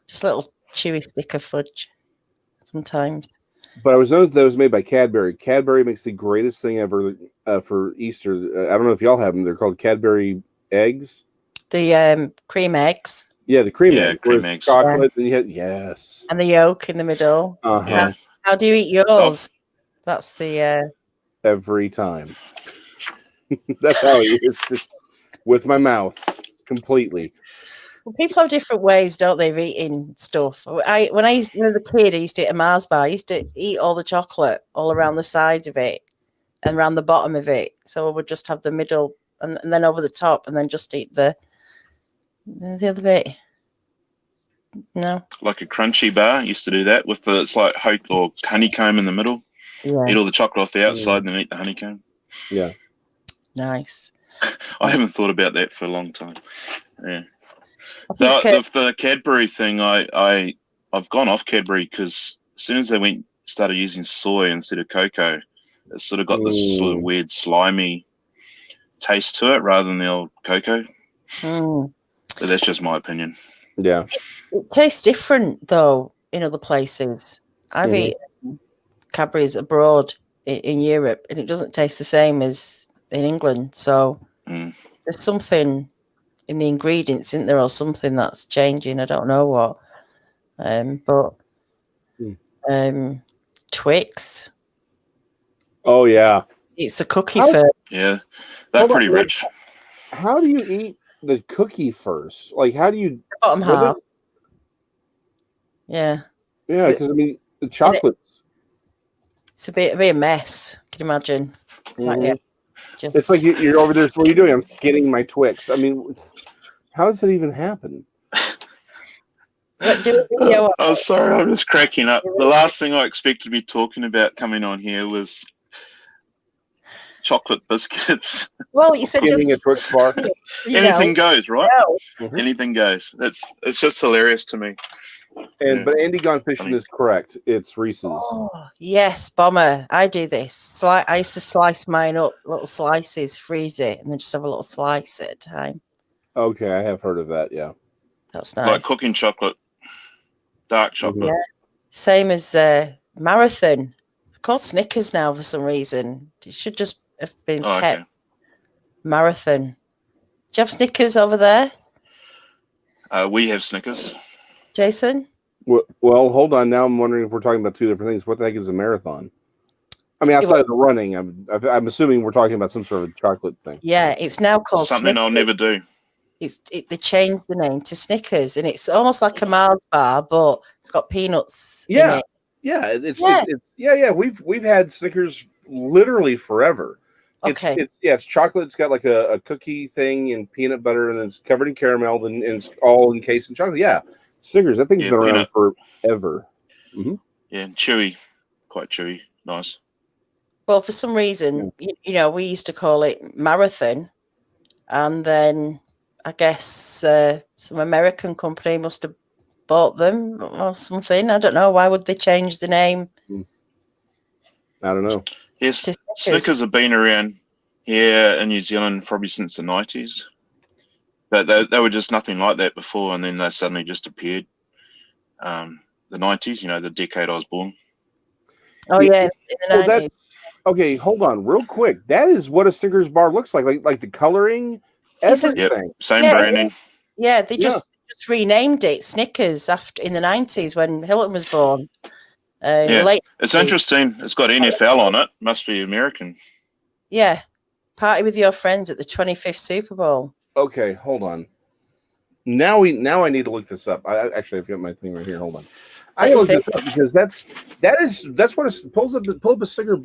Just a little chewy stick of fudge sometimes. But I was noticed that it was made by Cadbury. Cadbury makes the greatest thing ever for Easter. I don't know if y'all have them. They're called Cadbury eggs. The cream eggs. Yeah, the cream eggs. Cream eggs. Chocolate. And yes. And the yolk in the middle. Yeah. How do you eat yours? That's the... Every time. That's how it is. Just with my mouth. Completely. Well, people have different ways, don't they, of eating stuff. When I was a kid, I used to eat a Mars bar. I used to eat all the chocolate all around the sides of it and around the bottom of it. So I would just have the middle and then over the top and then just eat the other bit. No. Like a crunchy bar. I used to do that with it's like or honeycomb in the middle. Yeah. Eat all the chocolate off the outside and then eat the honeycomb. Yeah. Nice. I haven't thought about that for a long time. Yeah. The Cadbury thing, I've gone off Cadbury because as soon as they started using soy instead of cocoa, it's sort of got this sort of weird slimy taste to it rather than the old cocoa. But that's just my opinion. Yeah, it tastes different though in other places. I've eaten Cadbury's abroad in Europe, and it doesn't taste the same as in England. So there's something in the ingredients, isn't there, or something that's changing? I don't know what. But Twix. Oh yeah, it's a cookie first. Yeah, they're pretty rich. How do you eat the cookie first? Like, how do you the bottom half? Yeah, because I mean the chocolates. It's a bit of a mess. Can you imagine? It's like you're over there. So what are you doing? I'm skinning my Twix. I mean, how does that even happen? Oh, sorry, I'm just cracking up. The last thing I expected to be talking about coming on here was chocolate biscuits. Well, you said skinning a Twix bar. Anything goes, right? Anything goes. It's just hilarious to me. But Andy Gone Fishing is correct. It's Reese's. Oh, yes, bomber. I do this. I used to slice mine up, little slices, freeze it, and then just have a little slice at a time. Okay, I have heard of that. Yeah, that's nice. Like cooking chocolate, dark chocolate. Yeah. Same as Marathon. Called Snickers now for some reason. It should just have been kept. Okay. Marathon. Do you have Snickers over there? We have Snickers. Jason? Well, hold on. Now I'm wondering if we're talking about two different things. What the heck is a marathon? I mean, outside of the running, I'm assuming we're talking about some sort of chocolate thing. Yeah, it's now called something Snickers. I'll never do. They changed the name to Snickers, and it's almost like a Mars bar, but it's got peanuts. Yeah, in it. Yeah. We've had Snickers literally forever. It's chocolate. It's got like a cookie thing and peanut butter, and it's covered in caramel, and it's all encased in chocolate. Yeah. Snickers, that thing's been around forever. Yeah, and chewy, quite chewy, nice. Well, for some reason, we used to call it Marathon, and then I guess some American company must have bought them or something. I don't know. Why would they change the name? I don't know. Yes, Snickers have been around here in New Zealand probably since the 90s. But they were just nothing like that before, and then they suddenly just appeared. The 90s, the decade I was born. Oh, yeah, in the 90s. Okay, hold on real quick. That is what a Snickers bar looks like. Like the coloring, everything. Yep, same branding. Yeah, they just renamed it Snickers in the 90s when Hilton was born. It's interesting. It's got NFL on it. Must be American. Yeah. Party with your friends at the 25th Super Bowl. Okay, hold on. Now I need to look this up. I've got my thing right here. Hold on. I gotta look this up because that's what it pull up a Snicker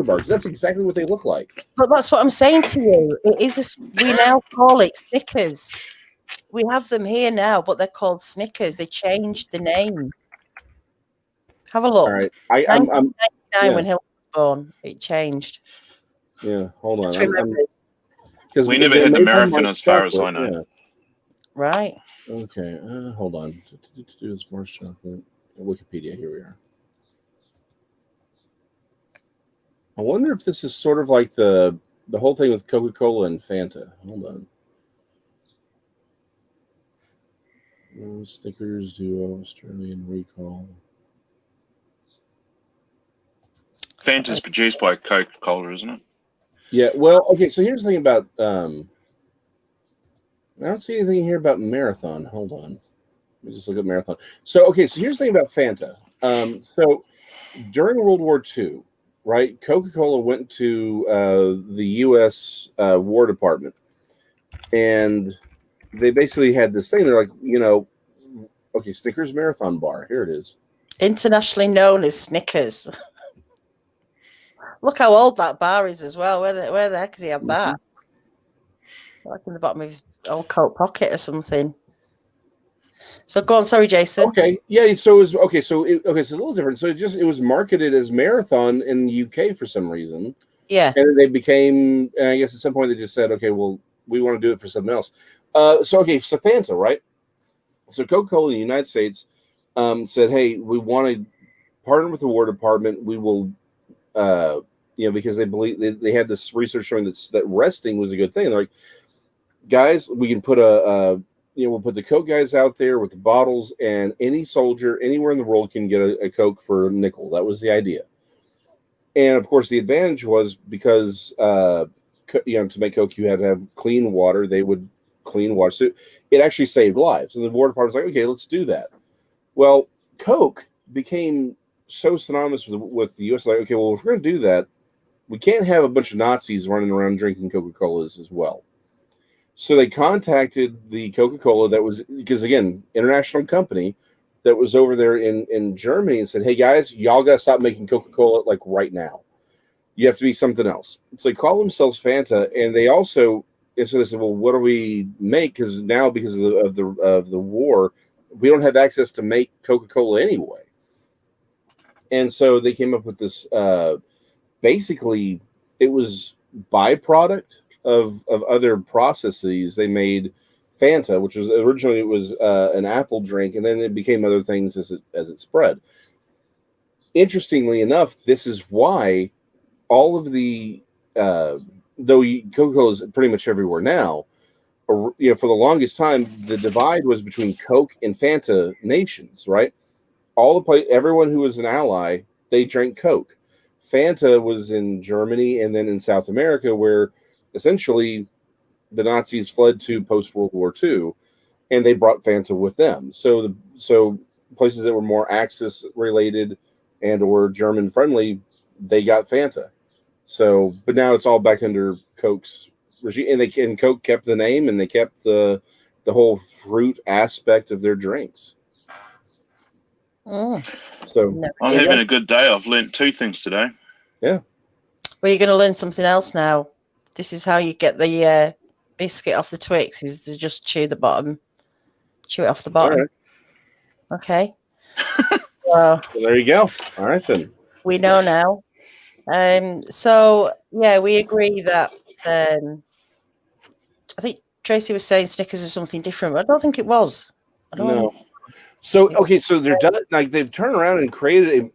bar, because that's exactly what they look like. But that's what I'm saying to you. It is we now call it Snickers. We have them here now, but they're called Snickers. They changed the name. Have a look. All right. I'm 1999 when Hilton was born. It changed. Yeah, hold on. Just remember Because we never had American, as far as I know. Yeah. Right. Okay. Hold on. To do this Mars chocolate. Wikipedia. Here we are. I wonder if this is sort of like the whole thing with Coca-Cola and Fanta. Hold on. Snickers Duo Australian Recall. Fanta's produced by Coca-Cola, isn't it? Yeah. Well, okay. So here's the thing about. I don't see anything here about Marathon. Hold on. Let me just look at Marathon. So, okay. So here's the thing about Fanta. So during World War II, right, Coca-Cola went to the U.S. War Department, and they basically had this thing. They're like, okay, Snickers Marathon Bar. Here it is. Internationally known as Snickers. Look how old that bar is as well. Where the heck has he had that? Like in the bottom of his old coat pocket or something. So go on, sorry, Jason. Okay, yeah. So it was okay. So it's a little different. So it was marketed as Marathon in the UK for some reason. Yeah. And they became. And I guess at some point they just said, okay, well, we want to do it for something else. So Fanta, right? So Coca-Cola in the United States said, hey, we want to partner with the War Department. We will, because they believe they had this research showing that resting was a good thing. They're like, guys, we can put we'll put the Coke guys out there with the bottles, and any soldier anywhere in the world can get a Coke for a nickel. That was the idea. And of course, the advantage was because, to make Coke, you had to have clean water. They would clean water. So it actually saved lives. And the War Department was like, okay, let's do that. Well, Coke became so synonymous with the U.S. Like, okay, well, if we're going to do that, we can't have a bunch of Nazis running around drinking Coca-Colas as well. So they contacted the Coca-Cola that was, because again, international company that was over there in Germany, and said, hey guys, y'all got to stop making Coca-Cola like right now. You have to be something else. So they call themselves Fanta, and they also, and so they said, well, what do we make? Because now, because of the war, we don't have access to make Coca-Cola anyway. And so they came up with this, basically it was byproduct of other processes. They made Fanta, which was originally an apple drink, and then it became other things as it spread. Interestingly enough, this is why all of the though Coca-Cola is pretty much everywhere now, for the longest time the divide was between Coke and Fanta nations, right? Everyone who was an ally, they drank Coke. Fanta was in Germany and then in South America, where essentially the Nazis fled to post-World War II, and they brought Fanta with them. So places that were more Axis related and or German friendly, they got Fanta. So, but now it's all back under Coke's regime, and Coke kept the name, and they kept the whole fruit aspect of their drinks. So I'm having a good day. I've learnt 2 things today. Yeah. Well, you're going to learn something else now. This is how you get the biscuit off the Twix, is to just chew it off the bottom. Right. Okay. Well, there you go. All right, then. We know now. So, yeah, we agree that I think Tracy was saying Snickers is something different, but I don't think it was. No. So, okay, so they're done. Like, they've turned around and created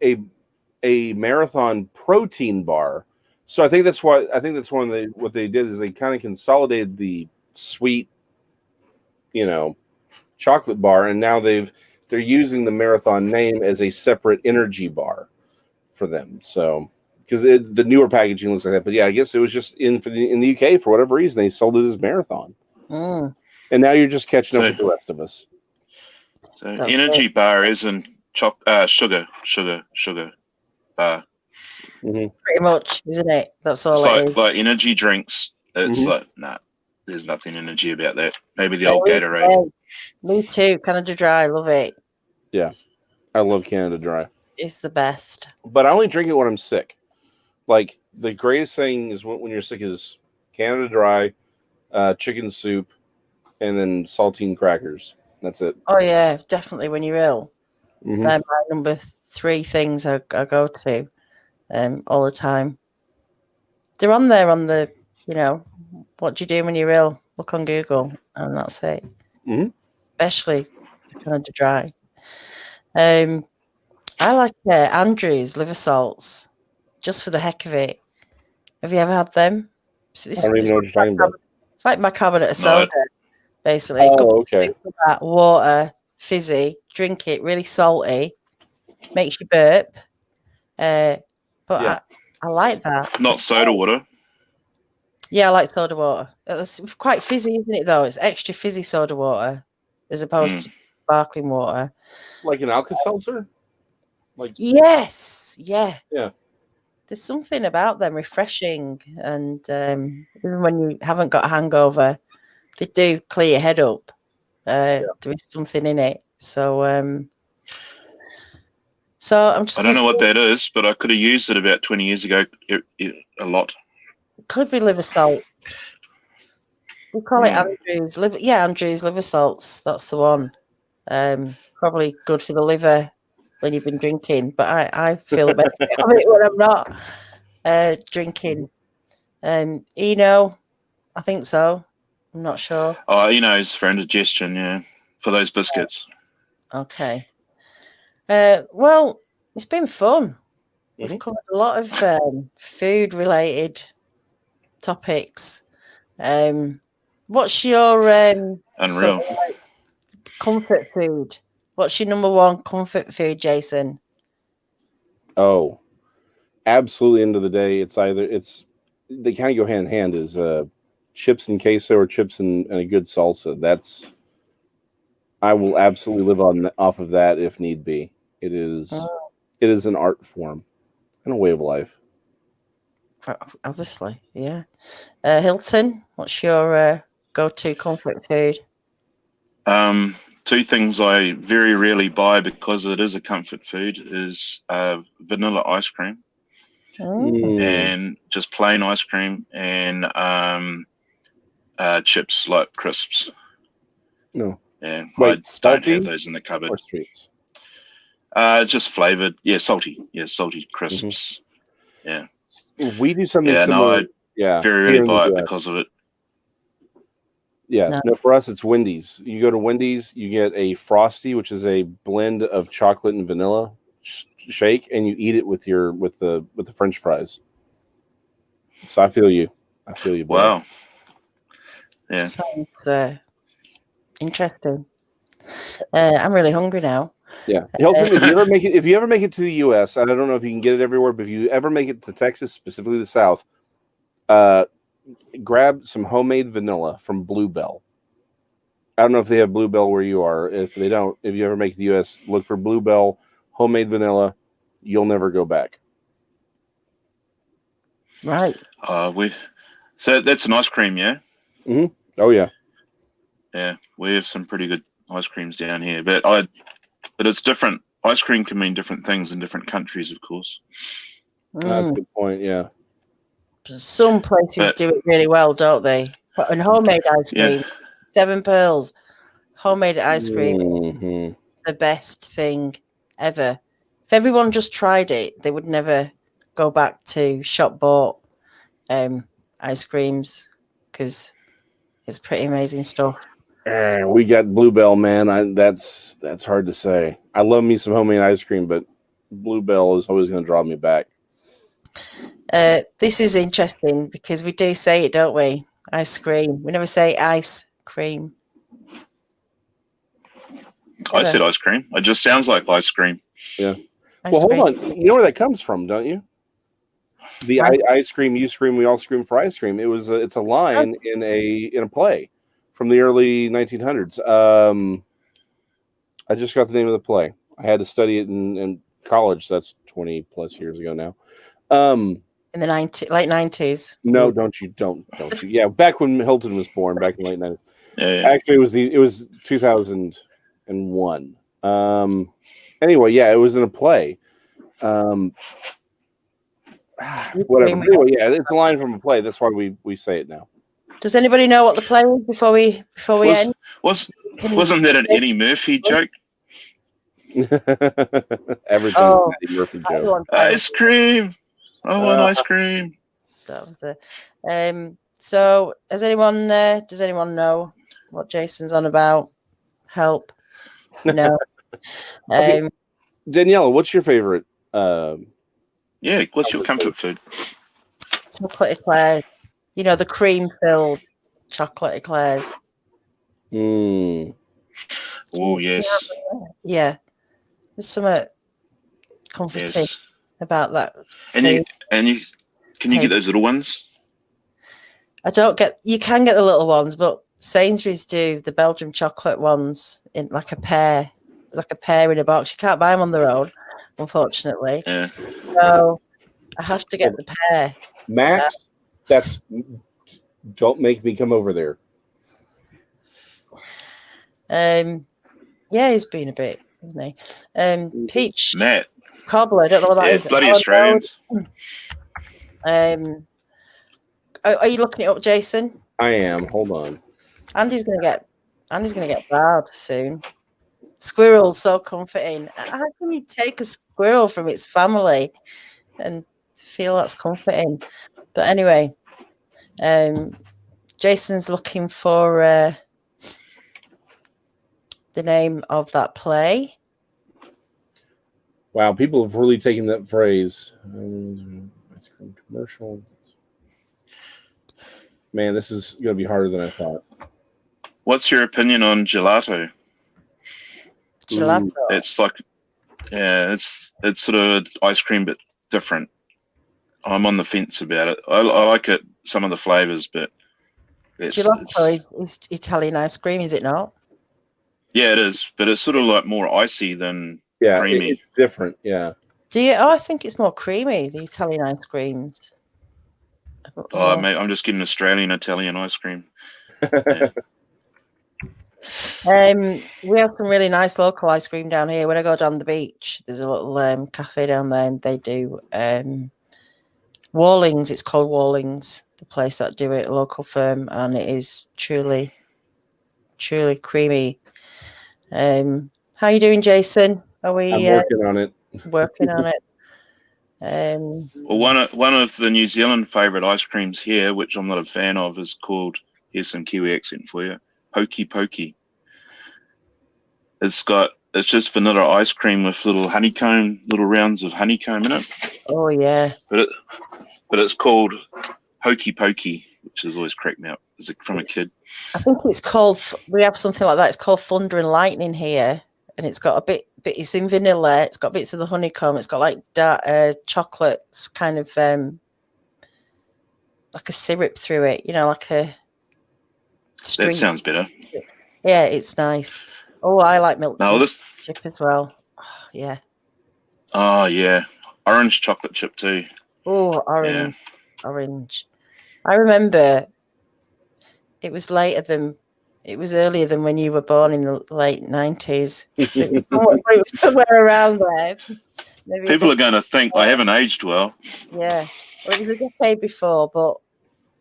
a marathon protein bar. So I think that's one of what they did is they kind of consolidated the sweet, chocolate bar, and now they're using the marathon name as a separate energy bar for them. So because the newer packaging looks like that, but yeah, I guess it was just in the UK for whatever reason they sold it as marathon, and now you're just catching up with the rest of us. So energy bar isn't sugar bar. Pretty much, isn't it? That's all. It's like energy drinks It's Mhm. like, nah, there's nothing energy about that. Maybe the old Me Gatorade. too. Me too. Canada Dry, love it. Yeah, I love Canada Dry, It's the best. but I only drink it when I'm sick. Like the greatest thing is when you're sick is Canada Dry, chicken soup, and then saltine crackers. That's it. Oh yeah, definitely when you're ill. Mhm. They're my number 3 things I go to all the time. They're on there on the, what do you do when you're ill? Look on Google, and that's it. Mhm. Especially the Canada Dry. I like Andrew's liver salts, just for the heck of it. Have you ever had them? I don't even know what you're talking about. It's like bicarbonate of No, soda, basically. A couple Oh, of okay. things of that, water, fizzy, drink it, really salty, makes you burp. But Yeah. I like that. not soda water. Yeah, I like soda water. It's quite fizzy, isn't it, though? It's extra fizzy soda water as opposed to sparkling water. Like an Alka-Seltzer? Like, Yes, yeah. yeah. There's something about them refreshing, and even when you haven't got a hangover, they do clear your head up. There is something in it. So I'm just I going don't to know what say that is, but I could have used it about 20 years ago a lot. it could be liver salt. We call it Andrew's liver. Yeah, Andrew's liver salts. That's the one. Probably good for the liver when you've been drinking, but I feel the benefit of it when I'm not drinking. Eno, I think so. I'm not sure. Oh, it's for indigestion, yeah, for those biscuits. Okay. Well, it's been fun. We've Mhm. covered a lot of food-related topics. What's your sort Unreal. of like comfort food? What's your number one comfort food, Jason? Oh, absolutely. End of the day, they kind of go hand in hand. Is chips and queso or chips and a good salsa. I will absolutely live off of that if need be. It is an art form and a way of life. Obviously, yeah. Hilton, what's your go-to comfort food? Two things I very rarely buy because it is a comfort food is vanilla ice cream and just plain ice cream and chips like crisps. No. Yeah, Wait, I don't salty have those in the cupboard. or sweets? Just flavored. Yeah, salty. Yeah, salty crisps. Yeah. We do something Yeah, no, similar. I very rarely buy it because of it. Yeah, No. no, for us it's Wendy's. You go to Wendy's, you get a Frosty, which is a blend of chocolate and vanilla shake, and you eat it with the French fries. So I feel you. Brother. Wow. Yeah. Sounds interesting. I'm really hungry now. Yeah, Hilton. If you ever make it to the U.S., I don't know if you can get it everywhere, but if you ever make it to Texas, specifically the South, grab some homemade vanilla from Bluebell. I don't know if they have Bluebell where you are. If they don't, if you ever make the U.S., look for Bluebell homemade vanilla. You'll never go back. Right. So that's an ice cream, yeah. Mm-hmm. Oh yeah. Yeah, we have some pretty good ice creams down here, but it's different. Ice cream can mean different things in different countries, of course. That's a good point. Yeah. Some places do it really well, don't they? And homemade ice cream, 7 Pearls, homemade ice cream, the best thing ever. If everyone just tried it, they would never go back to shop bought ice creams because it's pretty amazing stuff. We got Bluebell, man. That's hard to say. I love me some homemade ice cream, but Bluebell is always going to draw me back. This is interesting because we do say it, don't we? Ice cream. We never say ice cream. I said ice cream. It just sounds like ice cream. Yeah. Well, hold on. You know where that comes from, don't you? The ice cream, you scream, we all scream for ice cream. It's a line in a play from the early 1900s. I just got the name of the play. I had to study it in college. That's 20 plus years ago now. in the late 90s. No, don't you. Yeah, back when Hilton was born, back in the late 90s. Yeah. Actually, it was 2001. Anyway, yeah, it was in a play. Whatever. Anyway, yeah, it's a line from a play. That's why we say it now. Does anybody know what the play is before we end? Wasn't that an Eddie Murphy joke? Eddie Murphy joke. Ice cream. I want ice cream. That was it. So, does anyone know what Jason's on about? Help. No. Okay. Daniela, what's your favorite? What's your comfort food? Chocolate eclairs. You know, the cream-filled chocolate eclairs. Oh, yes. Yeah. There's something comforting about that. And you can you get those little ones? You can get the little ones, but Sainsbury's do the Belgian chocolate ones in like a pair. Like a pair in a box. You can't buy them on their own, unfortunately. Yeah. So I have to get the pair. Max, don't make me come over there. Yeah, he's been a bit, isn't he? Peach Matt. cobbler. I don't know what that is. Bloody Australians. Are you looking it up, Jason? I am. Hold on. Andy's gonna get bad soon. Squirrel's so comforting. How can you take a squirrel from its family and feel that's comforting? But anyway, Jason's looking for the name of that play. Wow, people have really taken that phrase. Commercial. Man, this is going to be harder than I thought. What's your opinion on gelato? Gelato. It's like, it's sort of ice cream, but different. I'm on the fence about it. I like it, some of the flavors, but gelato is Italian ice cream, is it not? Yeah, it is, but it's sort of like more icy than creamy. It's different. Yeah. I think it's more creamy, the Italian ice creams. Mate, I'm just getting Australian Italian ice cream. Yeah. We have some really nice local ice cream down here. When I go down the beach, there's a little cafe down there, and they do Wallings. It's called Wallings, the place that do it, a local firm, and it is truly, truly creamy. How are you doing, Jason? I'm working on it. Working on it. Well, one of the New Zealand favourite ice creams here, which I'm not a fan of, is called, here's some Kiwi accent for you, Pokey Pokey. It's just vanilla ice cream with little rounds of honeycomb in it. Oh yeah. But it's called Hokey Pokey, which has always cracked me up from a kid. I think it's called. We have something like that. It's called Thunder and Lightning here, and it's got a bit. It's in vanilla. It's got bits of the honeycomb. It's got like chocolates, kind of like a syrup through it. You know, like a. That sounds better. Yeah, it's nice. Oh, I like milk chip as well. Oh, yeah. Oh yeah, orange chocolate chip too. Oh, orange. Yeah. Orange. I remember it was earlier than when you were born in the late 90s. It was somewhere around there. Maybe people are going to think I haven't aged well. Yeah. Well, it was a decade before, but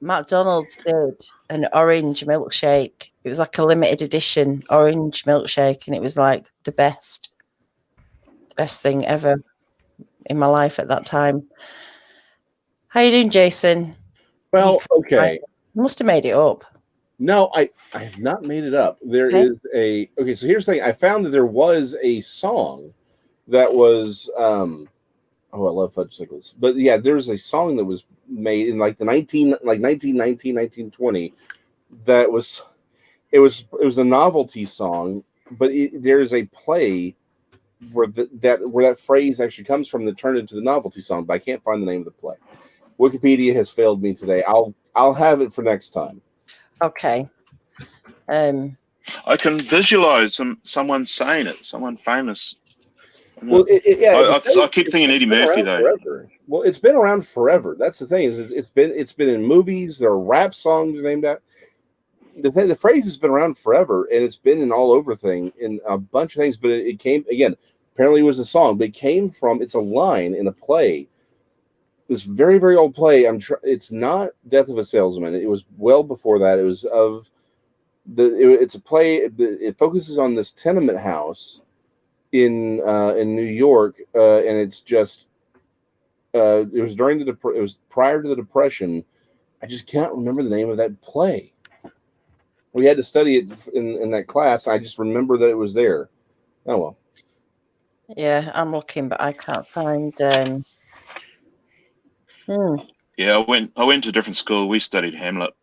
McDonald's did an orange milkshake. It was like a limited edition orange milkshake, and it was like the best thing ever in my life at that time. How you doing, Jason? Well, okay. You must have made it up. No, I have not made it up. There is so here's the thing. I found that there was a song that was I love fudgesicles. But yeah, there's a song that was made in like 1919, 1920 that was it was a novelty song, but there's a play where that phrase actually comes from that turned into the novelty song, but I can't find the name of the play. Wikipedia has failed me today. I'll have it for next time. Okay. I can visualize someone saying it, someone famous. Well, I keep thinking Eddie Murphy though. Forever. Well, it's been around forever. That's the thing. Is it's been in movies. There are rap songs named that. The phrase has been around forever, and it's been in all over in a bunch of things. But it came again. Apparently, it was a song, but it came from. It's a line in a play. This very, very old play. It's not Death of a Salesman. It was well before that. It was of it's a play. It focuses on this tenement house in New York, and it's just. It was during it was prior to the Depression. I just can't remember the name of that play. We had to study it in that class. I just remember that it was there. Oh well. Yeah, I'm looking, but I can't find. Yeah, I went to a different school. We studied Hamlet.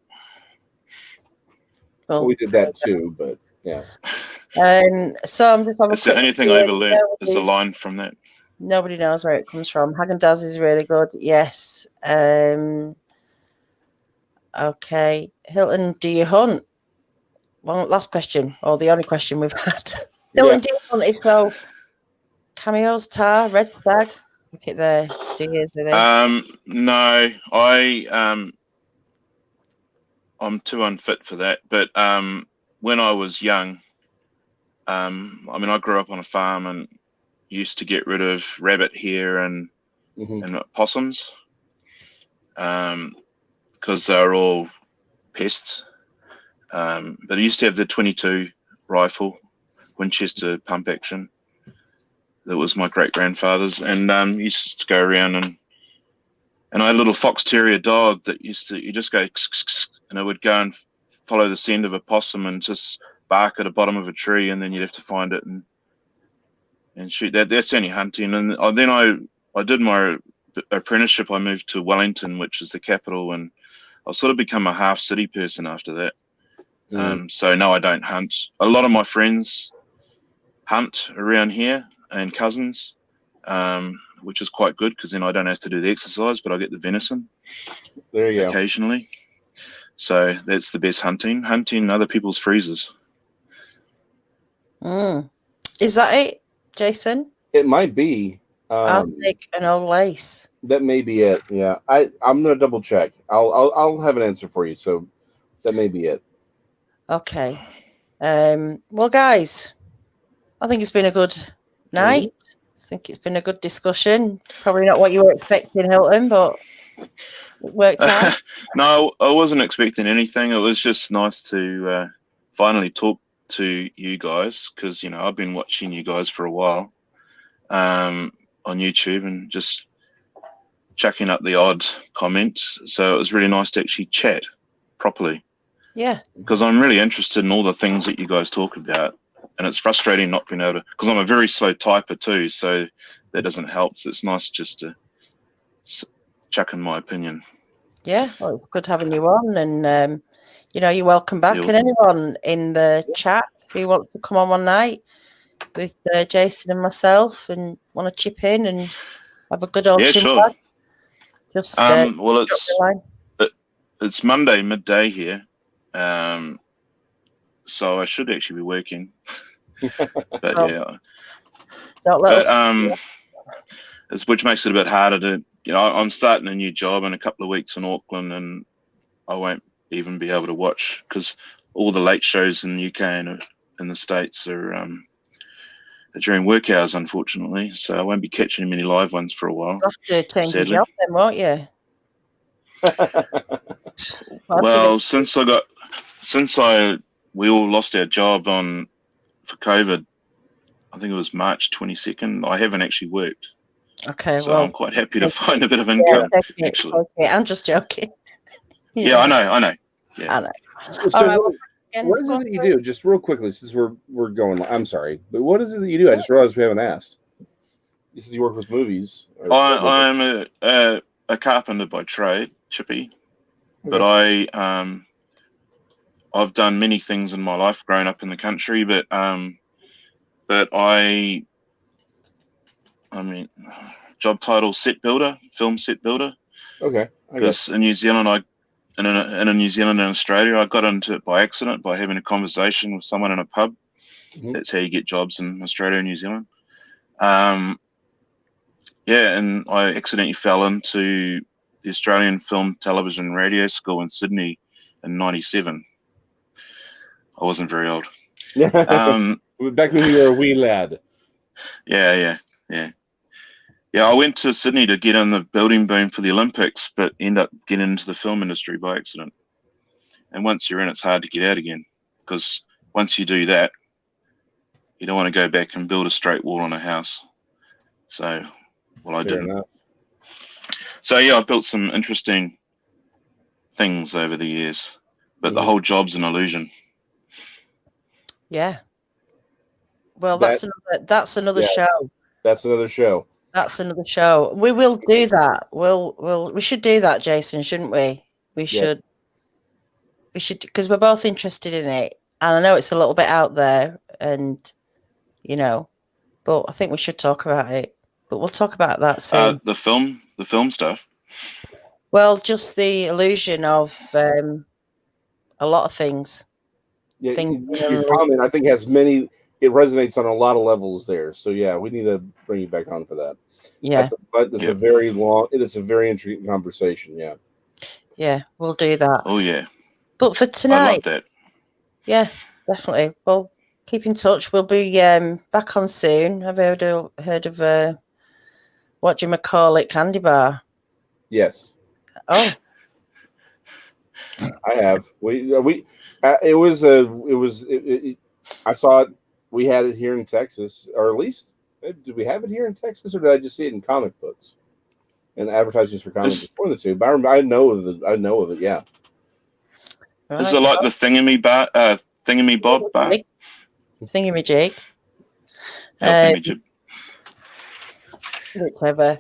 Well, we did that too, but yeah. So I'm just having It's the only thing I ever learned is a line from that. Nobody knows where it comes from. Haagen-Dazs is really good. Yes. Okay. Hilton, do you hunt? Well, last question, or the only question we've had. Hilton, do you hunt? If so, cameos, tar, red stag. Look at there. Do you? No, I'm too unfit for that. But when I was young, I mean, I grew up on a farm and used to get rid of rabbit hair and possums because they're all pests. But I used to have the 22 rifle, Winchester pump action. That was my great grandfather's, and used to go around and I had a little fox terrier dog that you just go and it would go and follow the scent of a possum and just bark at the bottom of a tree, and then you'd have to find it and shoot that. That's only hunting. And then I did my apprenticeship. I moved to Wellington, which is the capital, and I've sort of become a half city person after that. So no, I don't hunt. A lot of my friends hunt around here and cousins, which is quite good because then I don't have to do the exercise, but I get the venison. There you occasionally. So that's the best hunting other people's freezers. Is that it, Jason? It might be. I'll take an old lace. That may be it. Yeah, I'm gonna double check. I'll have an answer for you. So that may be it. Okay. Well, guys, I think it's been a good night. I think it's been a good discussion. Probably not what you were expecting, Hilton, but it worked out. No, I wasn't expecting anything. It was just nice to finally talk to you guys because, you know, I've been watching you guys for a while on YouTube and just chucking up the odd comment. So it was really nice to actually chat properly. Yeah. Because I'm really interested in all the things that you guys talk about. And it's frustrating not being able to, because I'm a very slow typer too, so that doesn't help. So it's nice just to chuck in my opinion. Yeah, well, it's good having you on, and you know, you're welcome back. And anyone in the chat who wants to come on one night with Jason and myself and want to chip in and have a good old chin sure. Just well, it's Monday midday here, so I should actually be working. But yeah, which makes it a bit harder to, you know, I'm starting a new job in a couple of weeks in Auckland, and I won't even be able to watch because all the late shows in the UK and in the States are during work hours, unfortunately. So I won't be catching many live ones for a while. You'll have to change your job then, won't you? Well, we all lost our job for COVID, I think it was March 22nd. I haven't actually worked. Okay, so I'm quite happy to find a bit of income. Yeah, actually, okay. I'm just joking. Yeah, I know. Yeah. I know. So what is it that you do? Just real quickly, since we're going. I'm sorry, but what is it that you do? I just realized we haven't asked. You said you work with movies. I'm a carpenter by trade, chippy, but I've done many things in my life growing up in the country, but I mean, job title set builder, film set builder. Okay. Because in New Zealand, in New Zealand and Australia, I got into it by accident by having a conversation with someone in a pub. That's how you get jobs in Australia and New Zealand. Yeah, and I accidentally fell into the Australian Film, Television, Radio School in Sydney in '97. I wasn't very old. Back when you were a wee lad. Yeah. I went to Sydney to get in the building boom for the Olympics, but end up getting into the film industry by accident. And once you're in, it's hard to get out again, because once you do that, you don't want to go back and build a straight wall on a house. So, well, I didn't. Enough. So yeah, I've built some interesting things over the years, but the whole job's an illusion. Yeah. Well, that's another show. That's another show. That's another show. We will do that. We should do that, Jason, shouldn't we? We should, because we're both interested in it, and I know it's a little bit out there, and but I think we should talk about it. But we'll talk about that soon. The film stuff. Well, just the illusion of a lot of things. Yeah, your comment, I think, has many. It resonates on a lot of levels there. So yeah, we need to bring you back on for that. Yeah, it's a very long. It's a very interesting conversation. Yeah. Yeah, we'll do that. Oh yeah. But for tonight, I love that. Yeah, definitely. Well, keep in touch. We'll be back on soon. Have you heard of what do you call it, Candy Bar? Yes. Oh, I have. I saw it. We had it here in Texas, or at least, did we have it here in Texas, or did I just see it in comic books and advertisements for comic books? One of the two. But I know of it. Yeah. right. Is it like the thingamy-bob bar? Thingamajig. Thingamajig. Very clever.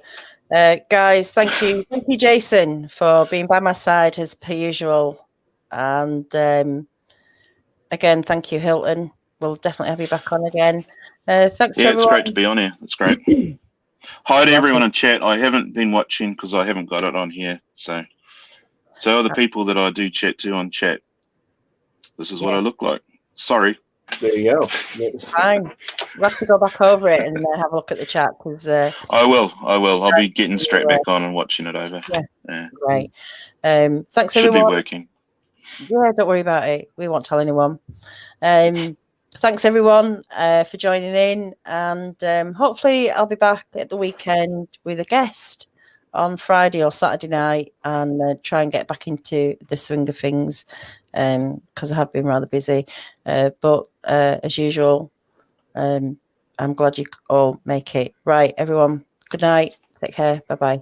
Guys, thank you, Jason, for being by my side as per usual. And again, thank you, Hilton. We'll definitely have you back on again. Thanks. Yeah, it's great to be on here. It's great. Hi to everyone in chat. I haven't been watching because I haven't got it on here. So other people that I do chat to on chat, this is what I look like. Sorry. There you go. Fine. We'll have to go back over it and have a look at the chat because I will. I'll be getting straight back on and watching it over. Yeah. Great. Thanks everyone. Should be working. Yeah, don't worry about it. We won't tell anyone. Thanks everyone for joining in, and hopefully I'll be back at the weekend with a guest on Friday or Saturday night, and try and get back into the swing of things because I have been rather busy. But as usual, I'm glad you all make it. Right, everyone. Good night. Take care. Bye-bye.